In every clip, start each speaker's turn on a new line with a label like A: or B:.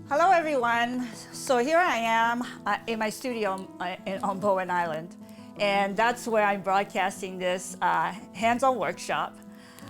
A: Hello everyone. So here I am in my studio on Bowen Island, and that's where I'm broadcasting this hands-on workshop.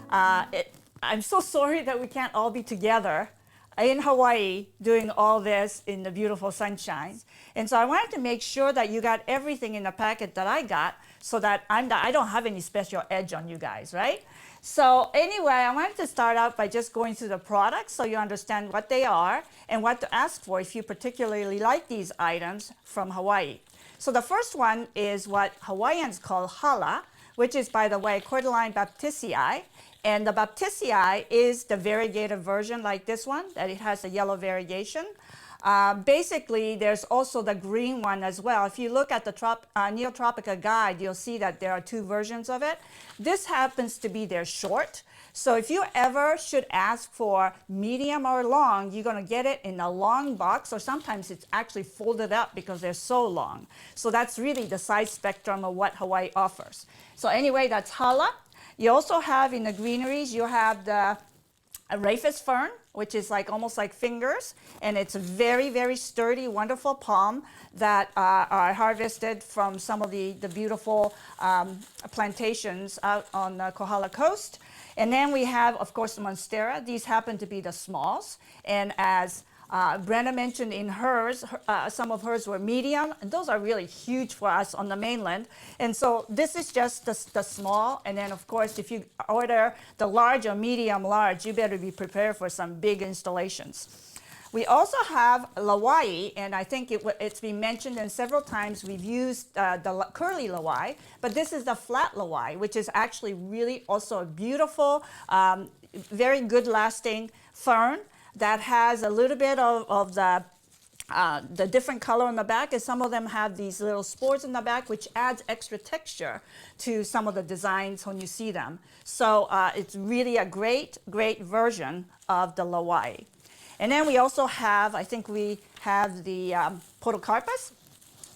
A: I'm so sorry that we can't all be together in Hawaii doing all this in the beautiful sunshine. And so I wanted to make sure that you got everything in the packet that I got, so that I don't have any special edge on you guys, right? So anyway, I wanted to start out by just going through the products so you understand what they are and what to ask for if you particularly like these items from Hawaii. So the first one is what Hawaiians call hala, which is, by the way, Cordyline baptisii. And the baptisii is the variegated version like this one, that it has a yellow variegation. Basically, there's also the green one as well. If you look at the Neotropica guide, you'll see that there are two versions of it. This happens to be their short. So if you ever should ask for medium or long, you're going to get it in a long box, or sometimes it's actually folded up because they're so long. So that's really the size spectrum of what Hawaii offers. So anyway, that's hala. You also have in the greeneries, you have the Rayfest fern, which is like almost like fingers, and it's a very, very sturdy, wonderful palm that are harvested from some of the beautiful plantations out on the Kohala coast. And then we have, of course, the Monstera. These happen to be the smalls, and as Brenna mentioned in hers, some of hers were medium, and those are really huge for us on the mainland. And so this is just the small, and then of course if you order the large or medium large, you better be prepared for some big installations. We also have lawai, and I think it's been mentioned and several times we've used the curly lawai, but this is the flat lawai, which is actually really also a beautiful, very good lasting fern that has a little bit of the different color on the back, and some of them have these little spores in the back, which adds extra texture to some of the designs when you see them. So it's really a great, great version of the lawai. And then we also have, I think we have the podocarpus.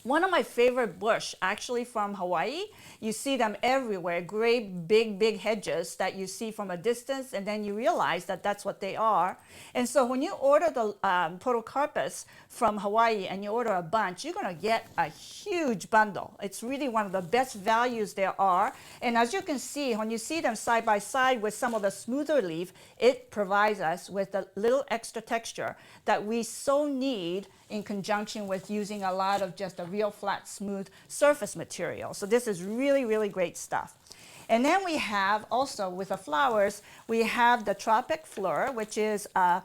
A: One of my favorite bush, actually, from Hawaii. You see them everywhere, great big, big hedges that you see from a distance, and then you realize that that's what they are. And so when you order the podocarpus from Hawaii and you order a bunch, you're going to get a huge bundle. It's really one of the best values there are. And as you can see, when you see them side by side with some of the smoother leaf, it provides us with a little extra texture that we so need in conjunction with using a lot of just a real flat, smooth surface material. So this is really, really great stuff. And then we have also, with the flowers, we have the tropic fleur, which is a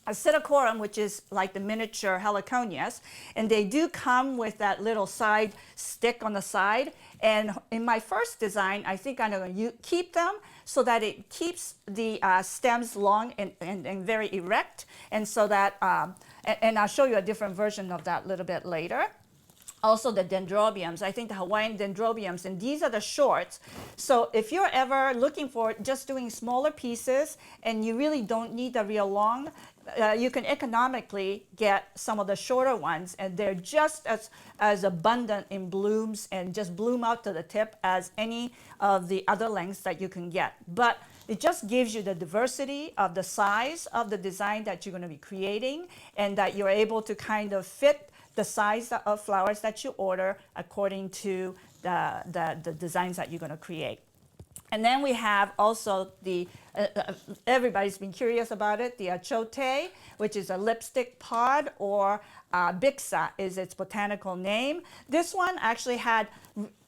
A: psittacorum, which is like the miniature heliconias, and they do come with that little side stick on the side. And in my first design, I think I'm going to keep them so that it keeps the stems long and very erect, and so that, and I'll show you a different version of that a little bit later. Also the dendrobiums, I think the Hawaiian dendrobiums, and these are the shorts. So if you're ever looking for just doing smaller pieces and you really don't need the real long, you can economically get some of the shorter ones, and they're just as abundant in blooms and just bloom out to the tip as any of the other lengths that you can get. But it just gives you the diversity of the size of the design that you're going to be creating, and that you're able to kind of fit the size of flowers that you order according to the designs that you're going to create. And then we have also the, everybody's been curious about it, the achote, which is a lipstick pod, or bixa is its botanical name. This one actually had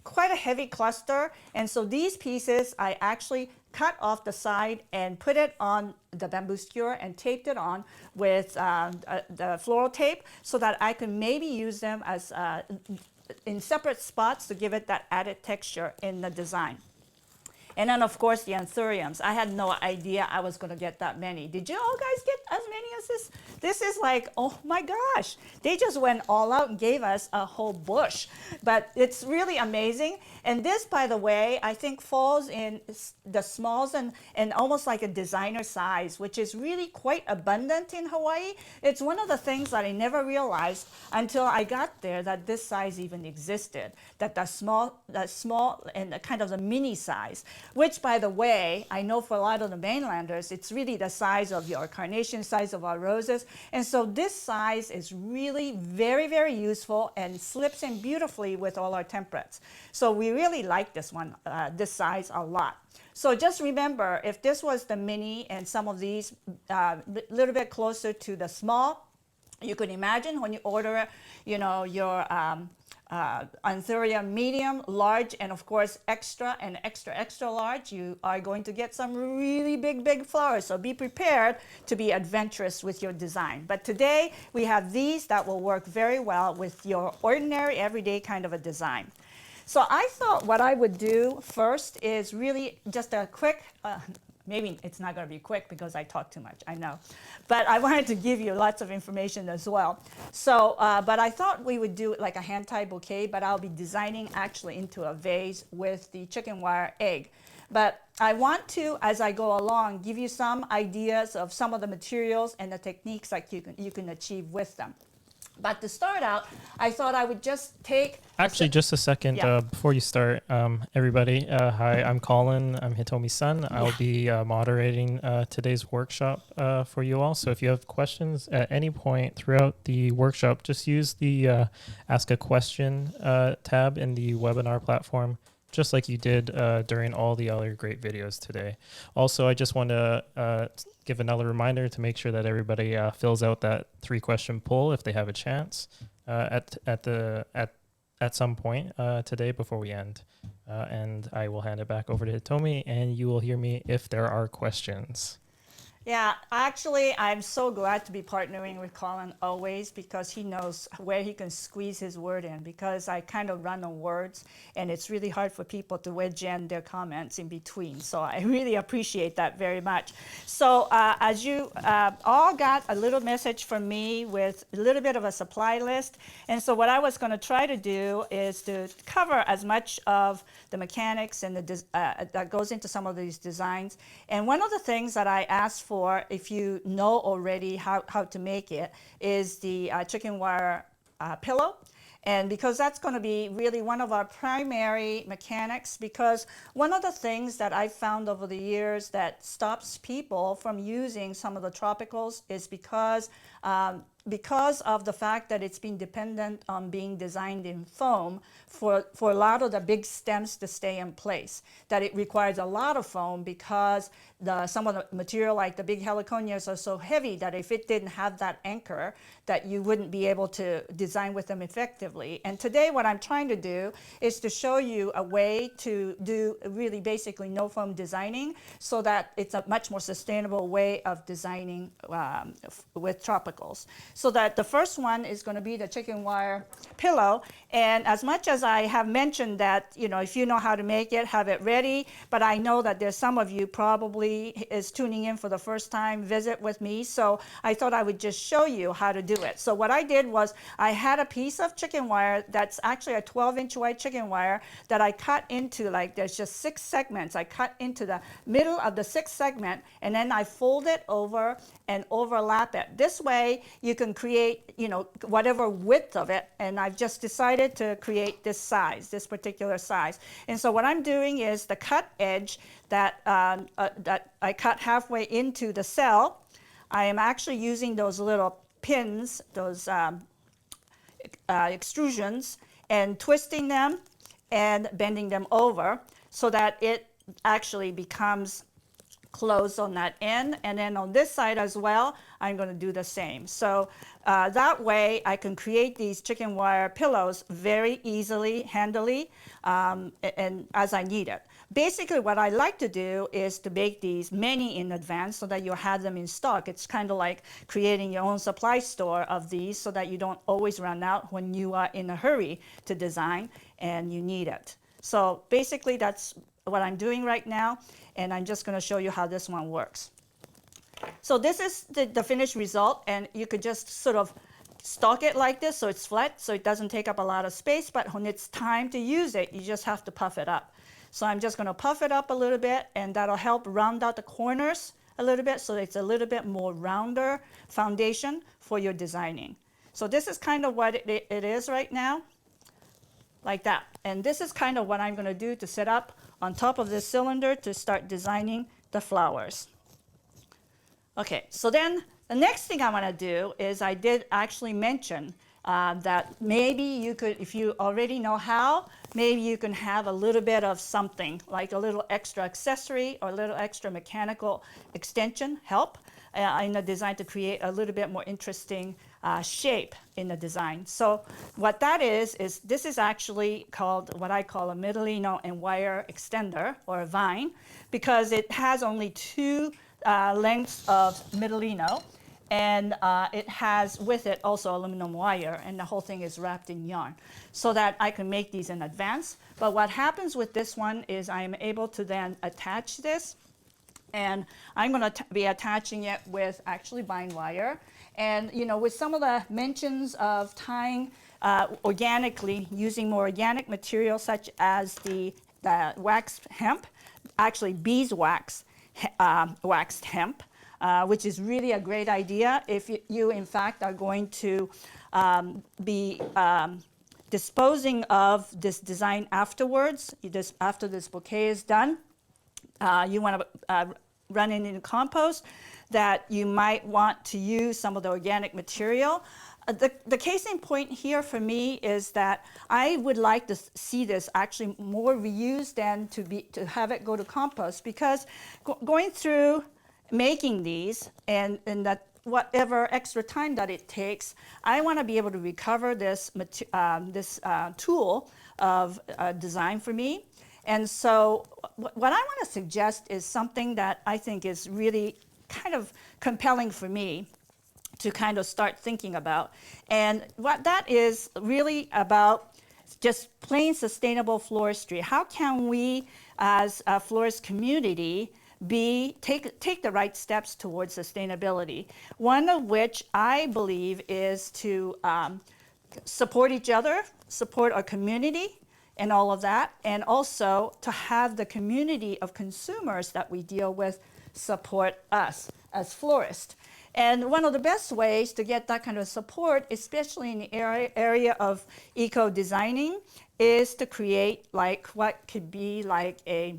A: quite a heavy cluster, and so these pieces I actually cut off the side and put it on the bamboo skewer and taped it on with the floral tape, so that I could maybe use them as in separate spots to give it that added texture in the design. And then, of course, the anthuriums. I had no idea I was going to get that many. Did you all guys get as many as this? This is like, oh my gosh. They just went all out and gave us a whole bush. But it's really amazing. And this, by the way, I think falls in the smalls and almost like a designer size, which is really quite abundant in Hawaii. It's one of the things that I never realized until I got there, that this size even existed, that the small and kind of the mini size which, by the way, I know for a lot of the mainlanders, it's really the size of your carnation, size of our roses. And so this size is really very, very useful and slips in beautifully with all our temperates. So we really like this one, this size a lot. So just remember, if this was the mini and some of these little bit closer to the small, you could imagine when you order, you know, your Anthurium medium, large, and of course extra and extra, extra large, you are going to get some really big, big flowers. So be prepared to be adventurous with your design. But today we have these that will work very well with your ordinary, everyday kind of a design. So I thought what I would do first is really just a quick, maybe it's not going to be quick because I talk too much, I know. But I wanted to give you lots of information as well. So, but I thought we would do it like a hand-tied bouquet, but I'll be designing actually into a vase with the chicken wire egg. But I want to, as I go along, give you some ideas of some of the materials and the techniques that you can achieve with them. But to start out, I thought I would just take...
B: Actually, just a second before you start, everybody. Hi, I'm Colin. I'm Hitomi's son. I'll be moderating today's workshop for you all. So if you have questions at any point throughout the workshop, just use the Ask a Question tab in the webinar platform, just like you did during all the other great videos today. Also, I just want to give another reminder to make sure that everybody fills out that 3-question poll if they have a chance at some point today before we end. And I will hand it back over to Hitomi, and you will hear me if there are questions.
A: Yeah, actually, I'm so glad to be partnering with Colin always, because he knows where he can squeeze his word in, because I kind of run on words and it's really hard for people to wedge in their comments in between. So I really appreciate that very much. So as you all got a little message from me with a little bit of a supply list. And so what I was going to try to do is to cover as much of the mechanics and that goes into some of these designs. And one of the things that I asked for, if you know already how to make it, is the chicken wire pillow. And because that's going to be really one of our primary mechanics, because one of the things that I've found over the years that stops people from using some of the tropicals is because of the fact that it's been dependent on being designed in foam for a lot of the big stems to stay in place, that it requires a lot of foam because some of the material like the big heliconias are so heavy that if it didn't have that anchor, that you wouldn't be able to design with them effectively. And today what I'm trying to do is to show you a way to do really basically no foam designing, so that it's a much more sustainable way of designing with tropicals. So that the first one is going to be the chicken wire pillow. And as much as I have mentioned that, you know, if you know how to make it, have it ready, but I know that there's some of you probably is tuning in for the first time visit with me, so I thought I would just show you how to do it. So what I did was I had a piece of chicken wire that's actually a 12-inch wide chicken wire that I cut into, like, there's just 6 segments. I cut into the middle of the 6th segment, and then I fold it over and overlap it. This way you can create, you know, whatever width of it, and I've just decided to create this size, this particular size. And so what I'm doing is the cut edge that I cut halfway into the cell, I am actually using those little pins, those extrusions, and twisting them and bending them over so that it actually becomes closed on that end. And then on this side as well, I'm going to do the same. So that way I can create these chicken wire pillows very easily, handily, and as I need it. Basically what I like to do is to make these many in advance so that you have them in stock. It's kind of like creating your own supply store of these so that you don't always run out when you are in a hurry to design and you need it. So basically that's what I'm doing right now, and I'm just going to show you how this one works. So this is the finished result, and you could just sort of stock it like this so it's flat, so it doesn't take up a lot of space, but when it's time to use it, you just have to puff it up. So I'm just going to puff it up a little bit, and that'll help round out the corners a little bit so it's a little bit more rounder foundation for your designing. So this is kind of what it is right now. like that. And this is kind of what I'm going to do to set up on top of this cylinder to start designing the flowers. Okay, so then the next thing I want to do is I did actually mention that maybe you could, if you already know how, maybe you can have a little bit of something, like a little extra accessory or a little extra mechanical extension help in the design to create a little bit more interesting shape in the design. So what that is this is actually called what I call a Middlino and wire extender, or a vine, because it has only two lengths of Middlino, and it has with it also aluminum wire, and the whole thing is wrapped in yarn, so that I can make these in advance. But what happens with this one is I am able to then attach this, and I'm going to be attaching it with actually bind wire. And with some of the mentions of tying organically, using more organic material such as the waxed hemp, actually beeswax waxed hemp, which is really a great idea if you in fact are going to be disposing of this design afterwards. After this bouquet is done, you want to run it in compost, that you might want to use some of the organic material. The case in point here for me is that I would like to see this actually more reused than to have it go to compost, because going through making these and that whatever extra time that it takes, I want to be able to recover this tool of design for me. And so what I want to suggest is something that I think is really kind of compelling for me to kind of start thinking about. And what that is really about just plain sustainable floristry. How can we as a florist community take the right steps towards sustainability? One of which I believe is to support each other, support our community, and all of that, and also to have the community of consumers that we deal with support us as florists. And one of the best ways to get that kind of support, especially in the area of eco-designing, is to create like what could be like a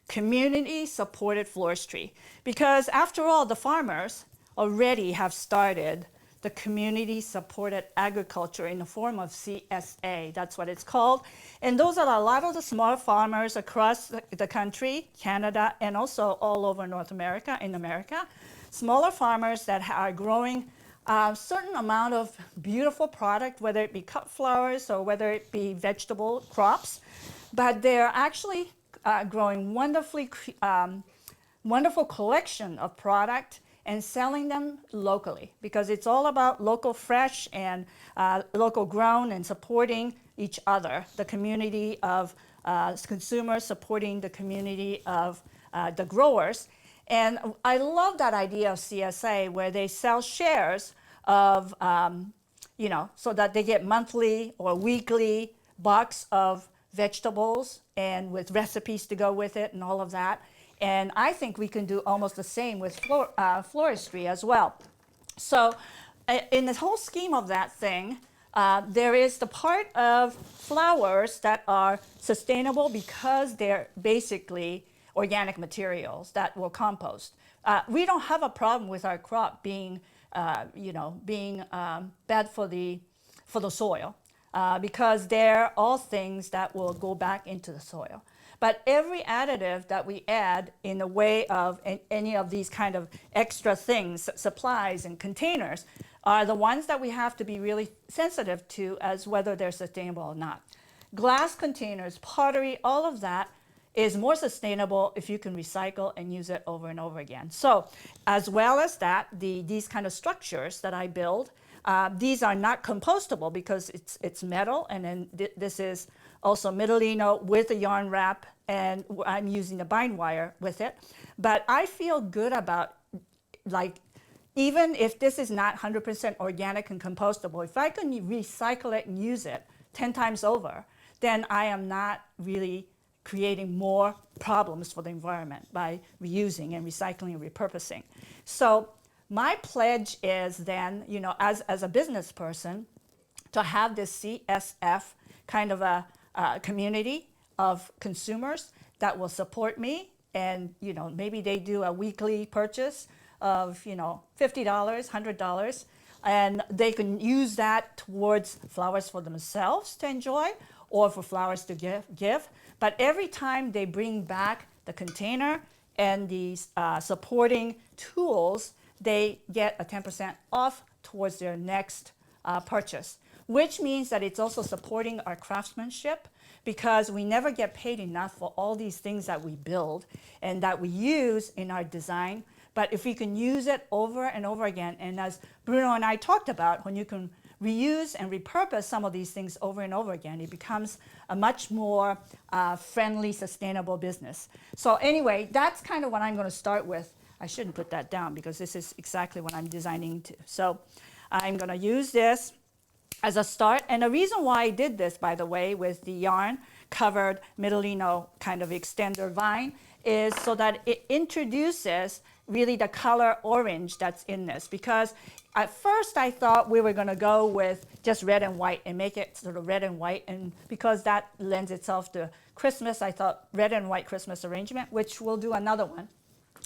A: community-supported floristry. Because after all, the farmers already have started the community-supported agriculture in the form of CSA. That's what it's called. And those are a lot of the small farmers across the country, Canada, and also all over North America, in America. Smaller farmers that are growing a certain amount of beautiful product, whether it be cut flowers or whether it be vegetable crops. But they're actually growing wonderful collection of product and selling them locally, because it's all about local fresh and local grown, and supporting each other, the community of consumers supporting the community of the growers. And I love that idea of CSA, where they sell shares of, so that they get monthly or weekly box of vegetables and with recipes to go with it and all of that. And I think we can do almost the same with floristry as well. So in the whole scheme of that thing, there is the part of flowers that are sustainable because they're basically organic materials that will compost. We don't have a problem with our crop being bad for the soil, because they're all things that will go back into the soil. But every additive that we add in the way of any of these kind of extra things, supplies and containers, are the ones that we have to be really sensitive to as whether they're sustainable or not. Glass containers, pottery, all of that is more sustainable if you can recycle and use it over and over again. So as well as that, these kind of structures that I build, these are not compostable because it's metal, and then this is also Middlino with a yarn wrap, and I'm using the bind wire with it. But I feel good about, like, even if this is not 100% organic and compostable, if I can recycle it and use it 10 times over, then I am not really creating more problems for the environment by reusing and recycling and repurposing. So my pledge is then, as a business person, to have this CSF kind of a community of consumers that will support me. And, you know, maybe they do a weekly purchase of, you know, $50, $100. And they can use that towards flowers for themselves to enjoy or for flowers to give. But every time they bring back the container and these supporting tools, they get a 10% off towards their next purchase, which means that it's also supporting our craftsmanship, because we never get paid enough for all these things that we build and that we use in our design. But if we can use it over and over again, and as Bruno and I talked about, when you can reuse and repurpose some of these things over and over again, it becomes a much more friendly, sustainable business. So anyway, that's kind of what I'm going to start with. I shouldn't put that down because this is exactly what I'm designing to. So I'm going to use this as a start. And the reason why I did this, by the way, with the yarn covered Middlino kind of extender vine, is so that it introduces really the color orange that's in this. Because at first I thought we were going to go with just red and white and make it sort of red and white. And because that lends itself to Christmas, I thought red and white Christmas arrangement, which we'll do another one.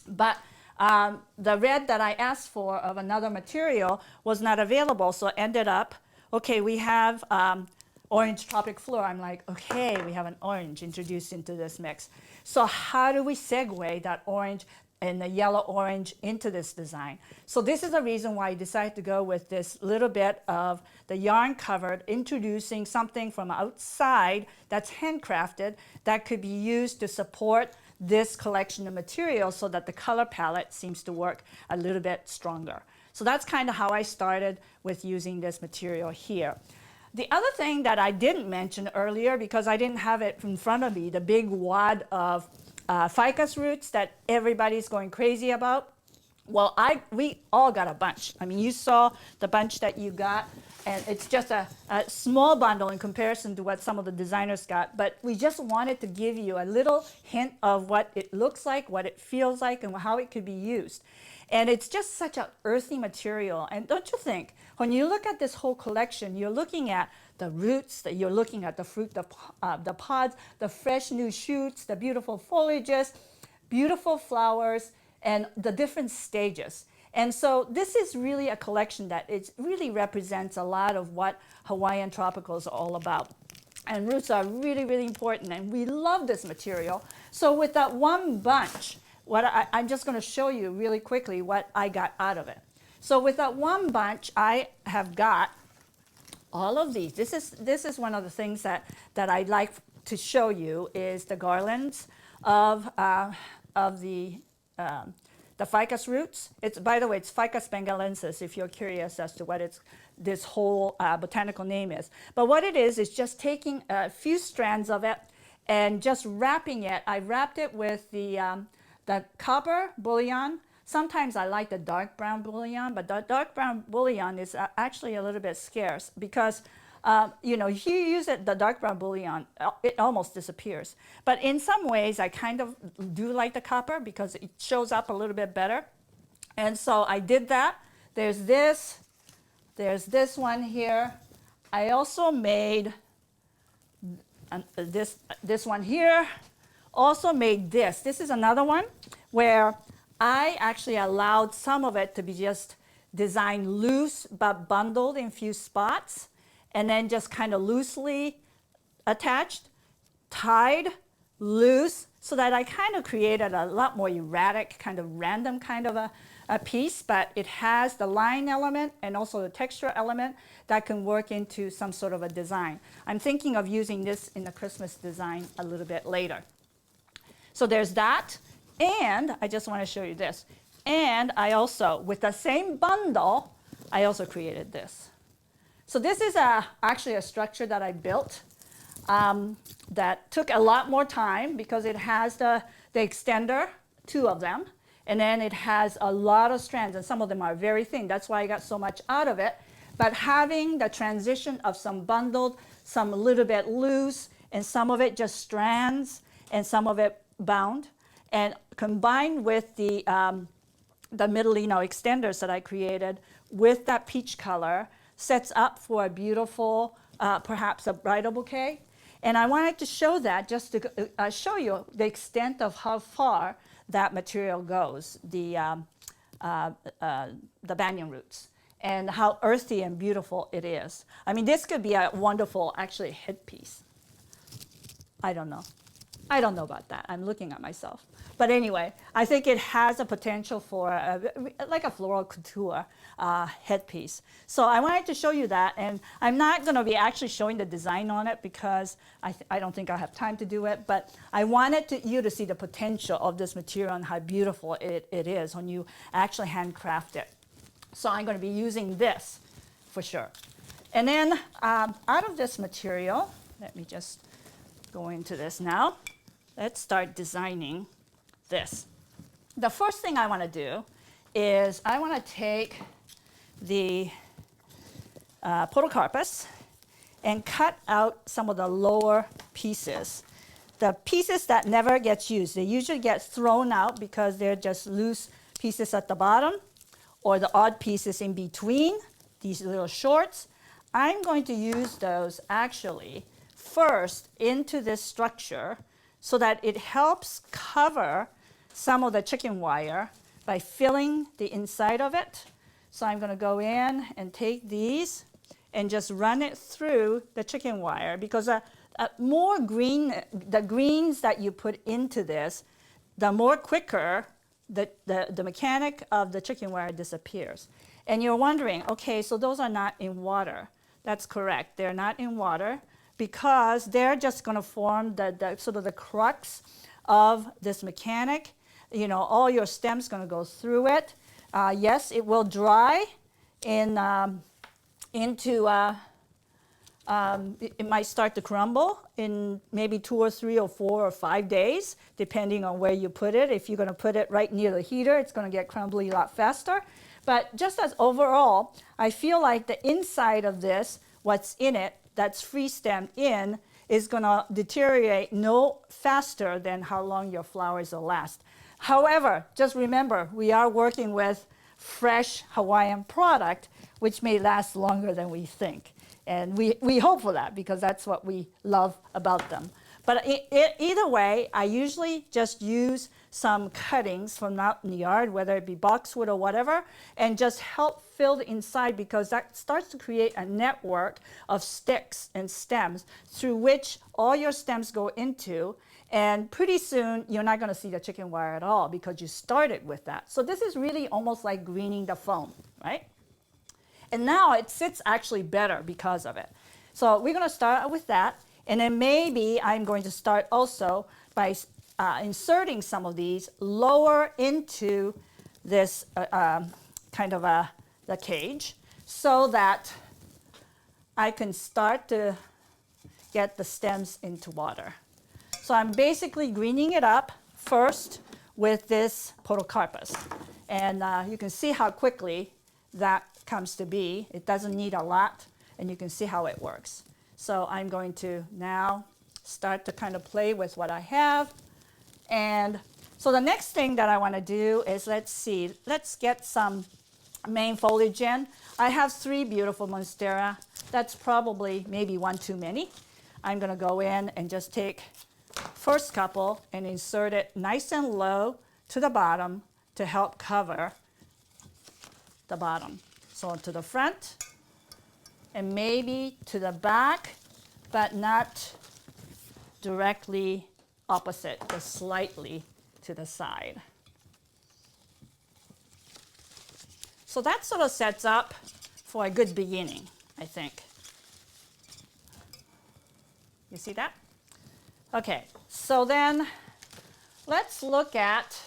A: But the red that I asked for of another material was not available, so it ended up, okay, we have orange tropic floor. I'm like, okay, we have an orange introduced into this mix. So how do we segue that orange and the yellow orange into this design? So this is the reason why I decided to go with this little bit of the yarn covered, introducing something from outside that's handcrafted that could be used to support this collection of materials so that the color palette seems to work a little bit stronger. So that's kind of how I started with using this material here. The other thing that I didn't mention earlier, because I didn't have it in front of me, the big wad of Ficus Roots that everybody's going crazy about. Well, we all got a bunch. I mean, you saw the bunch that you got, and it's just a small bundle in comparison to what some of the designers got. But we just wanted to give you a little hint of what it looks like, what it feels like, and how it could be used. And it's just such an earthy material. And don't you think, when you look at this whole collection, you're looking at the roots, you're looking at the fruit, the pods, the fresh new shoots, the beautiful foliages, beautiful flowers, and the different stages. And so this is really a collection that it really represents a lot of what Hawaiian tropicals are all about. And roots are really, really important, and we love this material. So with that one bunch, I'm just going to show you really quickly what I got out of it. So with that one bunch, I have got all of these. This is one of the things that I like to show you is the garlands of the Ficus Roots. By the way, it's Ficus bengalensis, if you're curious as to what this whole botanical name is. But what it is just taking a few strands of it and just wrapping it. I wrapped it with the copper bullion. Sometimes I like the dark brown bullion, but the dark brown bullion is actually a little bit scarce because you know, if you use the dark brown bullion, it almost disappears. But in some ways, I kind of do like the copper because it shows up a little bit better. And so I did that. There's this one here. I also made this one here. Also made this. This is another one where I actually allowed some of it to be just designed loose but bundled in few spots, and then just kind of loosely attached, tied, loose, so that I kind of created a lot more erratic, kind of random kind of a piece, but it has the line element and also the texture element that can work into some sort of a design. I'm thinking of using this in the Christmas design a little bit later. So there's that, and I just want to show you this. And I also, with the same bundle, I also created this. So this is actually a structure that I built that took a lot more time because it has the extender, 2 of them, and then it has a lot of strands, and some of them are very thin. That's why I got so much out of it. But having the transition of some bundled, some a little bit loose, and some of it just strands, and some of it bound, and combined with the Middlino extenders that I created with that peach color, sets up for a beautiful perhaps a bridal bouquet. And I wanted to show that just to show you the extent of how far that material goes, the banyan roots, and how earthy and beautiful it is. I mean, this could be a wonderful, actually, headpiece. I don't know. I don't know about that. I'm looking at myself. But anyway, I think it has a potential for like a floriculture headpiece. So I wanted to show you that, and I'm not going to be actually showing the design on it because I don't think I have time to do it, but I wanted you to see the potential of this material and how beautiful it is when you actually handcraft it. So I'm going to be using this for sure. And then out of this material, let me just go into this now. Let's start designing this. The first thing I want to do is I want to take the podocarpus and cut out some of the lower pieces. The pieces that never gets used, they usually get thrown out because they're just loose pieces at the bottom or the odd pieces in between, these little shorts. I'm going to use those actually first into this structure so that it helps cover some of the chicken wire by filling the inside of it. So I'm going to go in and take these and just run it through the chicken wire, because the greens that you put into this, the more quicker the mechanic of the chicken wire disappears. And you're wondering, okay, so those are not in water. That's correct. They're not in water because they're just going to form the sort of the crux of this mechanic. You know, all your stem's going to go through it. Yes, it will dry it might start to crumble in maybe 2 or 3 or 4 or 5 days, depending on where you put it. If you're going to put it right near the heater, it's going to get crumbly a lot faster. But just as overall, I feel like the inside of this, what's in it, that's free stemmed in, is going to deteriorate no faster than how long your flowers will last. However, just remember, we are working with fresh Hawaiian product, which may last longer than we think. And we hope for that because that's what we love about them. But either way, I usually just use some cuttings from out in the yard, whether it be boxwood or whatever, and just help fill the inside, because that starts to create a network of sticks and stems through which all your stems go into. And pretty soon, you're not going to see the chicken wire at all because you started with that. So this is really almost like greening the foam, right? And now it sits actually better because of it. So we're going to start with that. And then maybe I'm going to start also by inserting some of these lower into this kind of the cage, so that I can start to get the stems into water. So I'm basically greening it up first with this podocarpus. And you can see how quickly that comes to be. It doesn't need a lot, and you can see how it works. So I'm going to now start to kind of play with what I have. And so the next thing that I want to do is, let's get some main foliage in. I have 3 beautiful Monstera. That's probably maybe 1 too many. I'm going to go in and just take first couple and insert it nice and low to the bottom to help cover the bottom. So to the front and maybe to the back, but not directly opposite, just slightly to the side. So that sort of sets up for a good beginning, I think. You see that? Okay, so then let's look at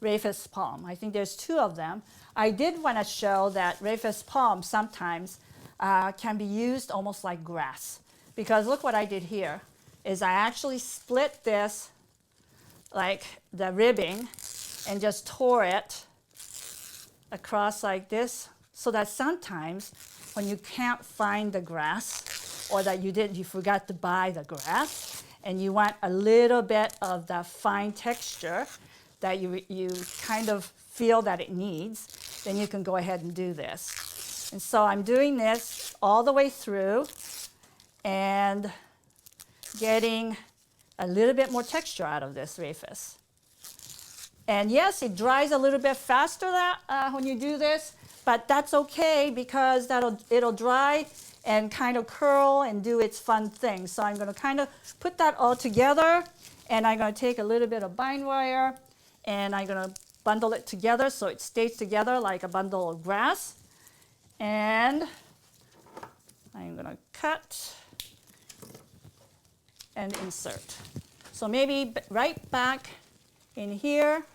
A: Rayfest Palm. I think there's 2 of them. I did want to show that Rayfest Palm sometimes can be used almost like grass, because look what I did here is I actually split this, like the ribbing, and just tore it across like this, so that sometimes when you can't find the grass, or that you forgot to buy the grass, and you want a little bit of the fine texture that you kind of feel that it needs, then you can go ahead and do this. And so I'm doing this all the way through and getting a little bit more texture out of this Rayfest. And yes, it dries a little bit faster when you do this, but that's okay because it'll dry and kind of curl and do its fun thing. So I'm going to kind of put that all together, and I'm going to take a little bit of bind wire and I'm going to bundle it together so it stays together like a bundle of grass. And I'm going to cut and insert. So maybe right back in here,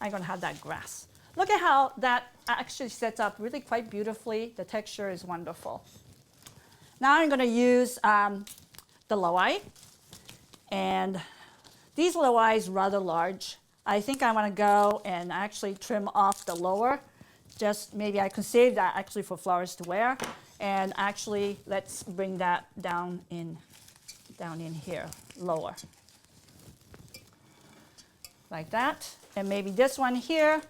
A: I'm going to have that grass. Look at how that actually sets up really quite beautifully. The texture is wonderful. Now I'm going to use the loei, and these loei is rather large. I think I want to go and actually trim off the lower. Just maybe I can save that actually for flowers to wear. And actually, let's bring that down in here, lower. Like that. And maybe this one here,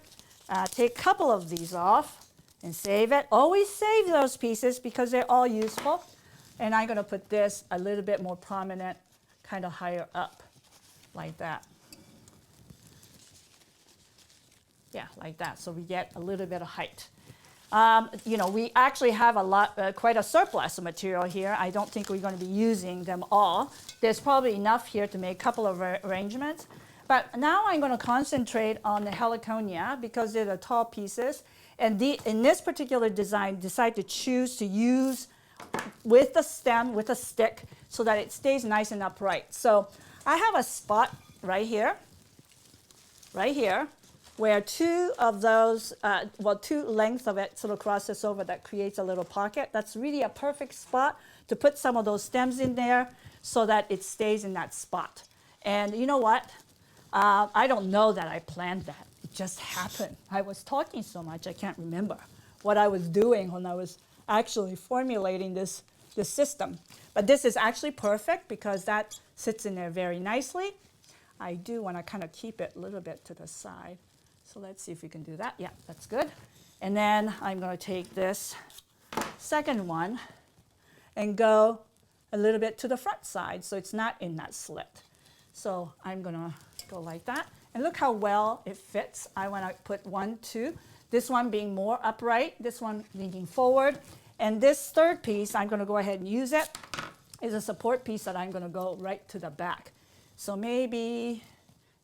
A: take a couple of these off and save it. Always save those pieces because they're all useful. And I'm going to put this a little bit more prominent, kind of higher up, like that. Yeah, like that. So we get a little bit of height. You know, we actually have quite a surplus of material here. I don't think we're going to be using them all. There's probably enough here to make a couple of arrangements. But now I'm going to concentrate on the Heliconia because they're the tall pieces. And in this particular design, decide to choose to use with the stem, with a stick, so that it stays nice and upright. So I have a spot right here, where two of those, two lengths of it sort of crosses over that creates a little pocket. That's really a perfect spot to put some of those stems in there so that it stays in that spot. And you know what? I don't know that I planned that. It just happened. I was talking so much I can't remember what I was doing when I was actually formulating this system. But this is actually perfect because that sits in there very nicely. I do want to kind of keep it a little bit to the side. So let's see if we can do that. Yeah, that's good. And then I'm going to take this second one and go a little bit to the front side so it's not in that slit. So I'm going to go like that. And look how well it fits. I want to put 1, 2. This one being more upright, this one leaning forward. And this third piece, I'm going to go ahead and use it, is a support piece that I'm going to go right to the back. So maybe,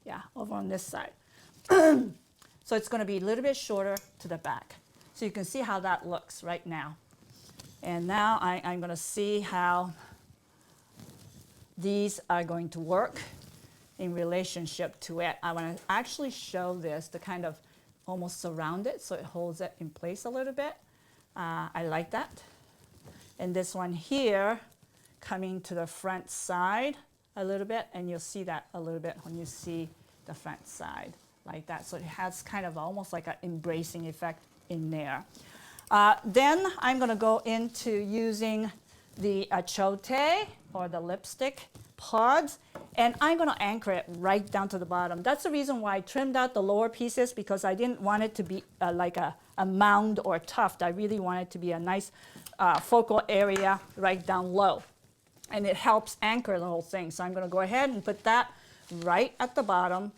A: yeah, over on this side. So it's going to be a little bit shorter to the back. So you can see how that looks right now. And now I'm going to see how these are going to work in relationship to it. I want to actually show this to kind of almost surround it so it holds it in place a little bit. I like that. And this one here coming to the front side a little bit, and you'll see that a little bit when you see the front side like that. So it has kind of almost like an embracing effect in there. Then I'm going to go into using the achote or the lipstick pods, and I'm going to anchor it right down to the bottom. That's the reason why I trimmed out the lower pieces, because I didn't want it to be like a mound or a tuft. I really want it to be a nice focal area right down low. And it helps anchor the whole thing. So I'm going to go ahead and put that right at the bottom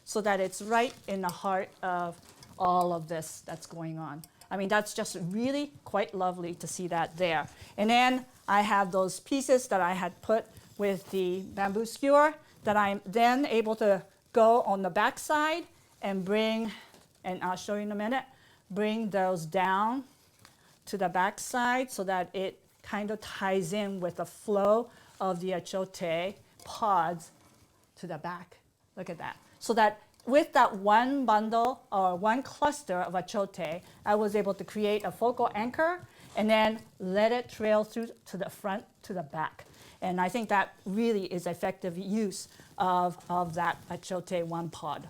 A: so that it's right in the heart of all of this that's going on. I mean, that's just really quite lovely to see that there. And then I have those pieces that I had put with the bamboo skewer that I'm then able to go on the back side and bring, and I'll show you in a minute, bring those down to the back side so that it kind of ties in with the flow of the achote pods to the back. Look at that. So that with that one bundle or one cluster of achote, I was able to create a focal anchor and then let it trail through to the front to the back. And I think that really is effective use of that achote one pod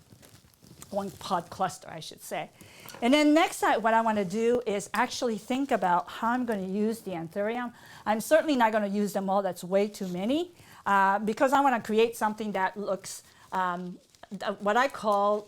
A: cluster, I should say. And then next, what I want to do is actually think about how I'm going to use the anthurium. I'm certainly not going to use them all. That's way too many, because I want to create something that looks what I call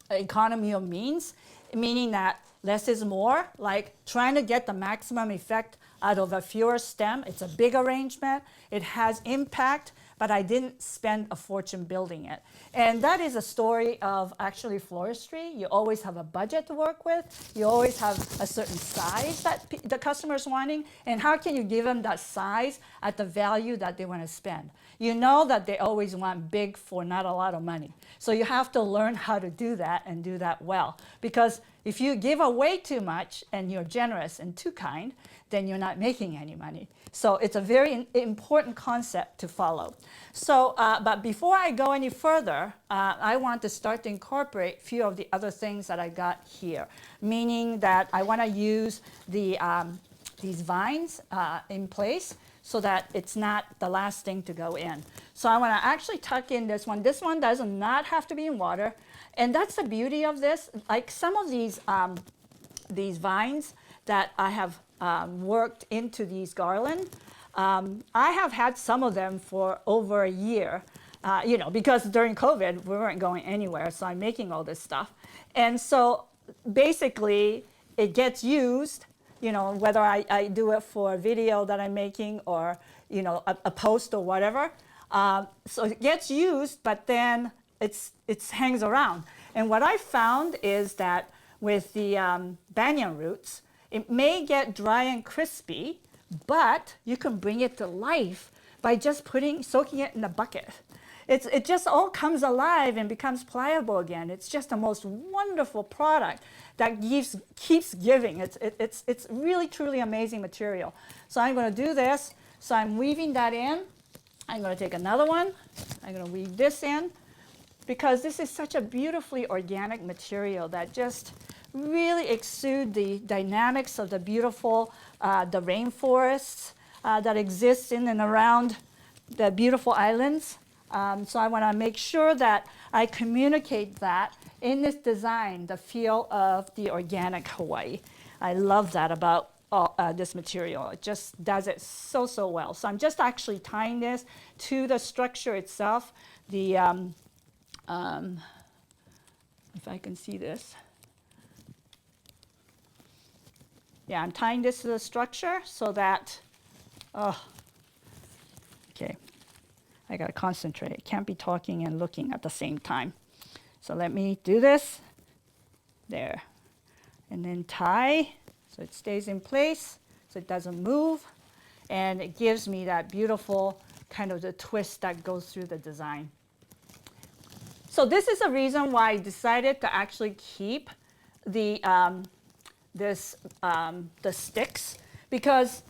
A: economy of means, meaning that less is more, like trying to get the maximum effect out of a fewer stem. It's a big arrangement. It has impact, but I didn't spend a fortune building it. And that is a story of actually floristry. You always have a budget to work with. You always have a certain size that the customer is wanting. And how can you give them that size at the value that they want to spend? You know that they always want big for not a lot of money. So you have to learn how to do that and do that well. Because if you give away too much and you're generous and too kind, then you're not making any money. So it's a very important concept to follow. So, but before I go any further, I want to start to incorporate a few of the other things that I got here, meaning that I want to use the, these vines in place so that it's not the last thing to go in. So I want to actually tuck in this one. This one does not have to be in water. And that's the beauty of this. Like some of these vines that I have worked into these garland, I have had some of them for over a year, you know, because during COVID, we weren't going anywhere, so I'm making all this stuff. And so basically, it gets used, you know, whether I do it for a video that I'm making or, you know, a post or whatever. So it gets used, but then it hangs around. And what I found is that with the banyan roots, it may get dry and crispy, but you can bring it to life by just soaking it in a bucket. It just all comes alive and becomes pliable again. It's just the most wonderful product that keeps giving. It's really, truly amazing material. So I'm going to do this. So I'm weaving that in. I'm going to take another one. I'm going to weave this in because this is such a beautifully organic material that just really exude the dynamics of the beautiful, the rainforests that exist in and around the beautiful islands. So I want to make sure that I communicate that in this design, the feel of the organic Hawaii. I love that about this material. It just does it so, so well. So I'm just actually tying this to the structure itself. The, if I can see this. Yeah, I'm tying this to the structure so that, okay, I gotta concentrate. Can't be talking and looking at the same time. So let me do this, there. And then tie, so it stays in place, so it doesn't move. And it gives me that beautiful kind of the twist that goes through the design. So this is a reason why I decided to actually keep the, the sticks, because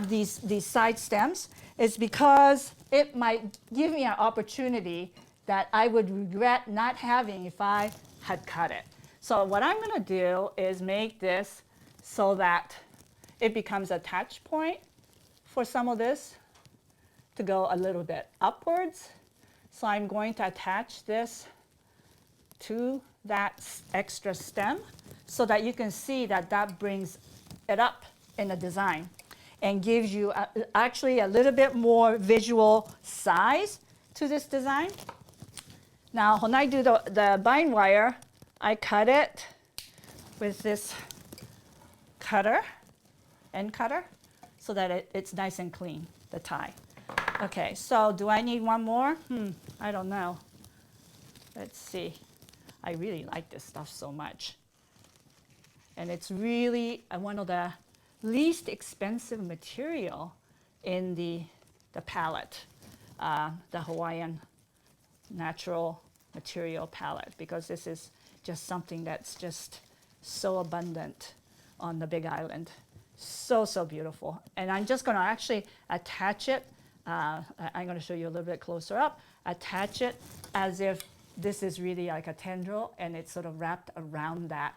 A: these side stems, is because it might give me an opportunity that I would regret not having if I had cut it. So what I'm going to do is make this so that it becomes a attach point for some of this to go a little bit upwards. So I'm going to attach this to that extra stem so that you can see that that brings it up in the design and gives you actually a little bit more visual size to this design. Now, when I do the bind wire, I cut it with this cutter, end cutter, so that it's nice and clean, the tie. Okay, so do I need one more? I don't know. Let's see. I really like this stuff so much. And it's really one of the least expensive material in the palette, the Hawaiian natural material palette, because this is just something that's just so abundant on the Big Island. So, so beautiful. And I'm just going to actually attach it. I'm going to show you a little bit closer up. Attach it as if this is really like a tendril, and it's sort of wrapped around that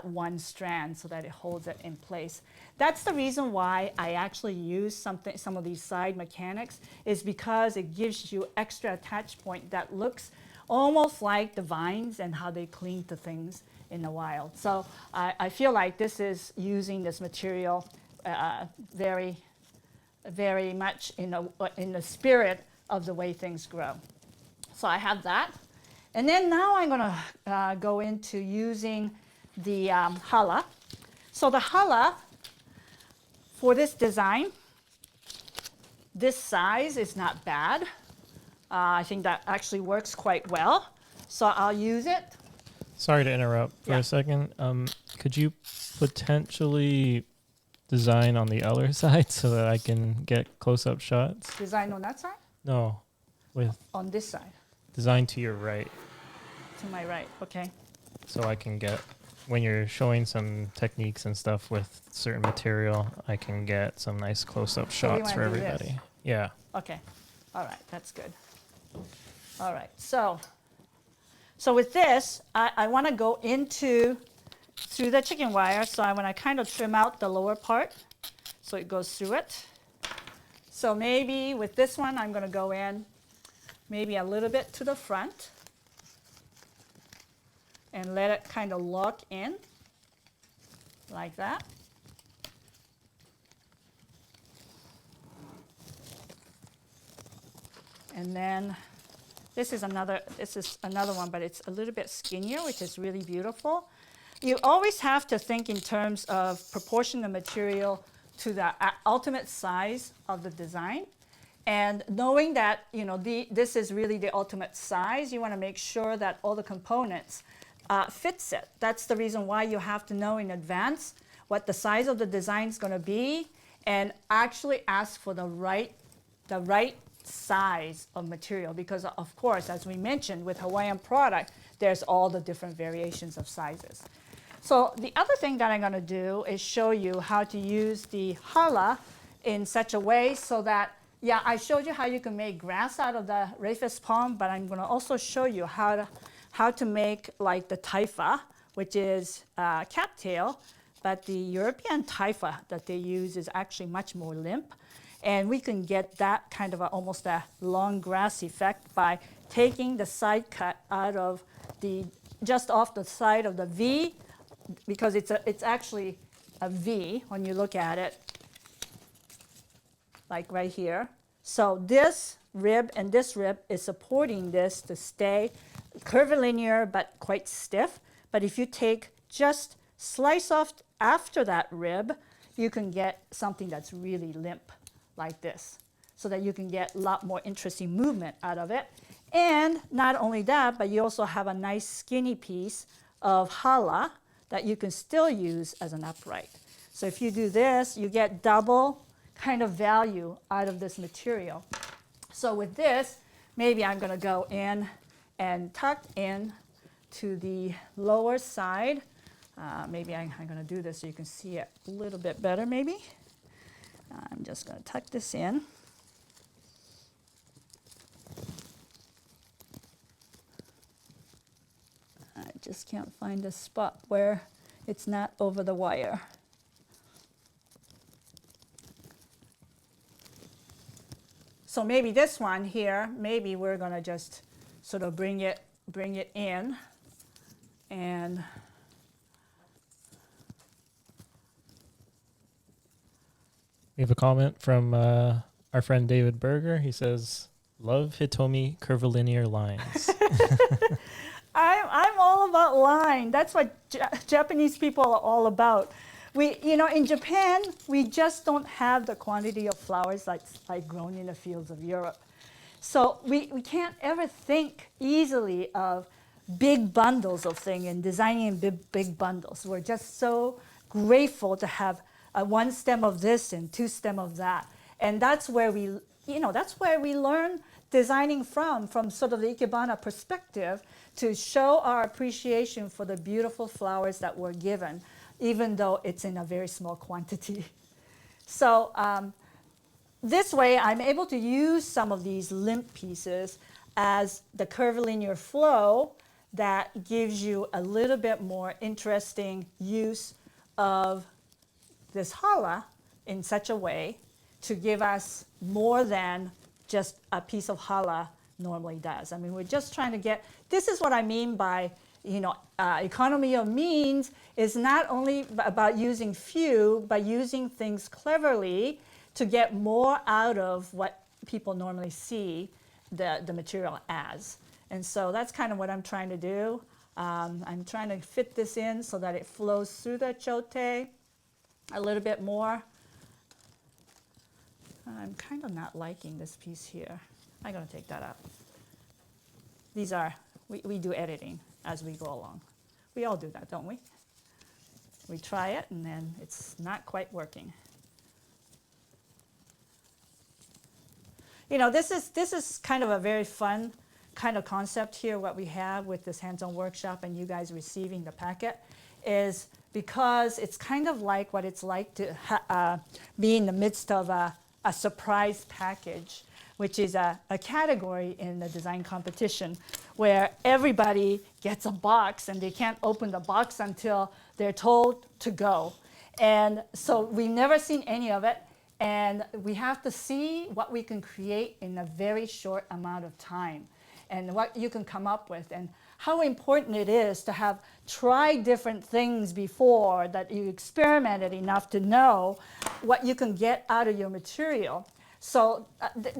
A: one strand so that it holds it in place. That's the reason why I actually use some of these side mechanics, is because it gives you extra attach point that looks almost like the vines and how they cling to things in the wild. So I feel like this is using this material very, very much in the spirit of the way things grow. So I have that. And then now I'm going to go into using the challah. So the challah for this design, this size is not bad. I think that actually works quite well. So I'll use it.
B: Sorry to interrupt for
A: Yeah.
B: a second. Could you potentially design on the other side so that I can get close-up shots?
A: Design on that side?
B: No, with
A: On this side,
B: design to your right,
A: to my right, okay.
B: so I can get, when you're showing some techniques and stuff with certain material, I can get some nice close-up
A: So we
B: shots for
A: wanna do this.
B: everybody. Yeah.
A: Okay, all right, that's good. All right, so with this, I want to go through the chicken wire, so I want to kind of trim out the lower part so it goes through it. So maybe with this one, I'm going to go in maybe a little bit to the front and let it kind of lock in like that. And then this is another one, but it's a little bit skinnier, which is really beautiful. You always have to think in terms of proportion of material to the ultimate size of the design. And knowing that this is really the ultimate size, you want to make sure that all the components fits it. That's the reason why you have to know in advance what the size of the design is going to be, and actually ask for the right size of material, because of course, as we mentioned, with Hawaiian product, there's all the different variations of sizes. So the other thing that I'm going to do is show you how to use the challah in such a way so that, yeah, I showed you how you can make grass out of the Rayfest Palm, but I'm going to also show you how to make like the taifa, which is cattail, but the European taifa that they use is actually much more limp. And we can get that kind of almost a long grass effect by taking the side cut out of just off the side of the V, because it's actually a V when you look at it, like right here. So this rib and this rib is supporting this to stay curvilinear but quite stiff. But if you just slice off after that rib, you can get something that's really limp, like this, so that you can get a lot more interesting movement out of it. And not only that, but you also have a nice skinny piece of challah that you can still use as an upright. So if you do this, you get double kind of value out of this material. So with this, maybe I'm going to go in and tuck in to the lower side. Maybe I'm going to do this so you can see it a little bit better maybe. I'm just going to tuck this in. I just can't find a spot where it's not over the wire. So maybe this one here, maybe we're going to just sort of bring it in, and
B: We have a comment from our friend David Berger. He says, "Love Hitomi curvilinear lines."
A: I'm all about line. That's what Japanese people are all about. In Japan, we just don't have the quantity of flowers like grown in the fields of Europe. So we can't ever think easily of big bundles of things and designing in big bundles. We're just so grateful to have one stem of this and two stem of that. And that's where we learn designing from sort of the Ikebana perspective, to show our appreciation for the beautiful flowers that we're given, even though it's in a very small quantity. So this way, I'm able to use some of these limp pieces as the curvilinear flow that gives you a little bit more interesting use of this challah in such a way to give us more than just a piece of challah normally does. I mean, we're just trying to get, this is what I mean by, economy of means is not only about using few, but using things cleverly to get more out of what people normally see the material as. And so that's kind of what I'm trying to do. I'm trying to fit this in so that it flows through the chote a little bit more. I'm kind of not liking this piece here. I'm going to take that out. These are, we do editing as we go along. We all do that, don't we? We try it and then it's not quite working. You know, this is kind of a very fun kind of concept here. What we have with this hands-on workshop and you guys receiving the packet is because it's kind of like what it's like to be in the midst of a surprise package, which is a category in the design competition where everybody gets a box and they can't open the box until they're told to go. And so we've never seen any of it. And we have to see what we can create in a very short amount of time and what you can come up with and how important it is to have tried different things before, that you experimented enough to know what you can get out of your material. So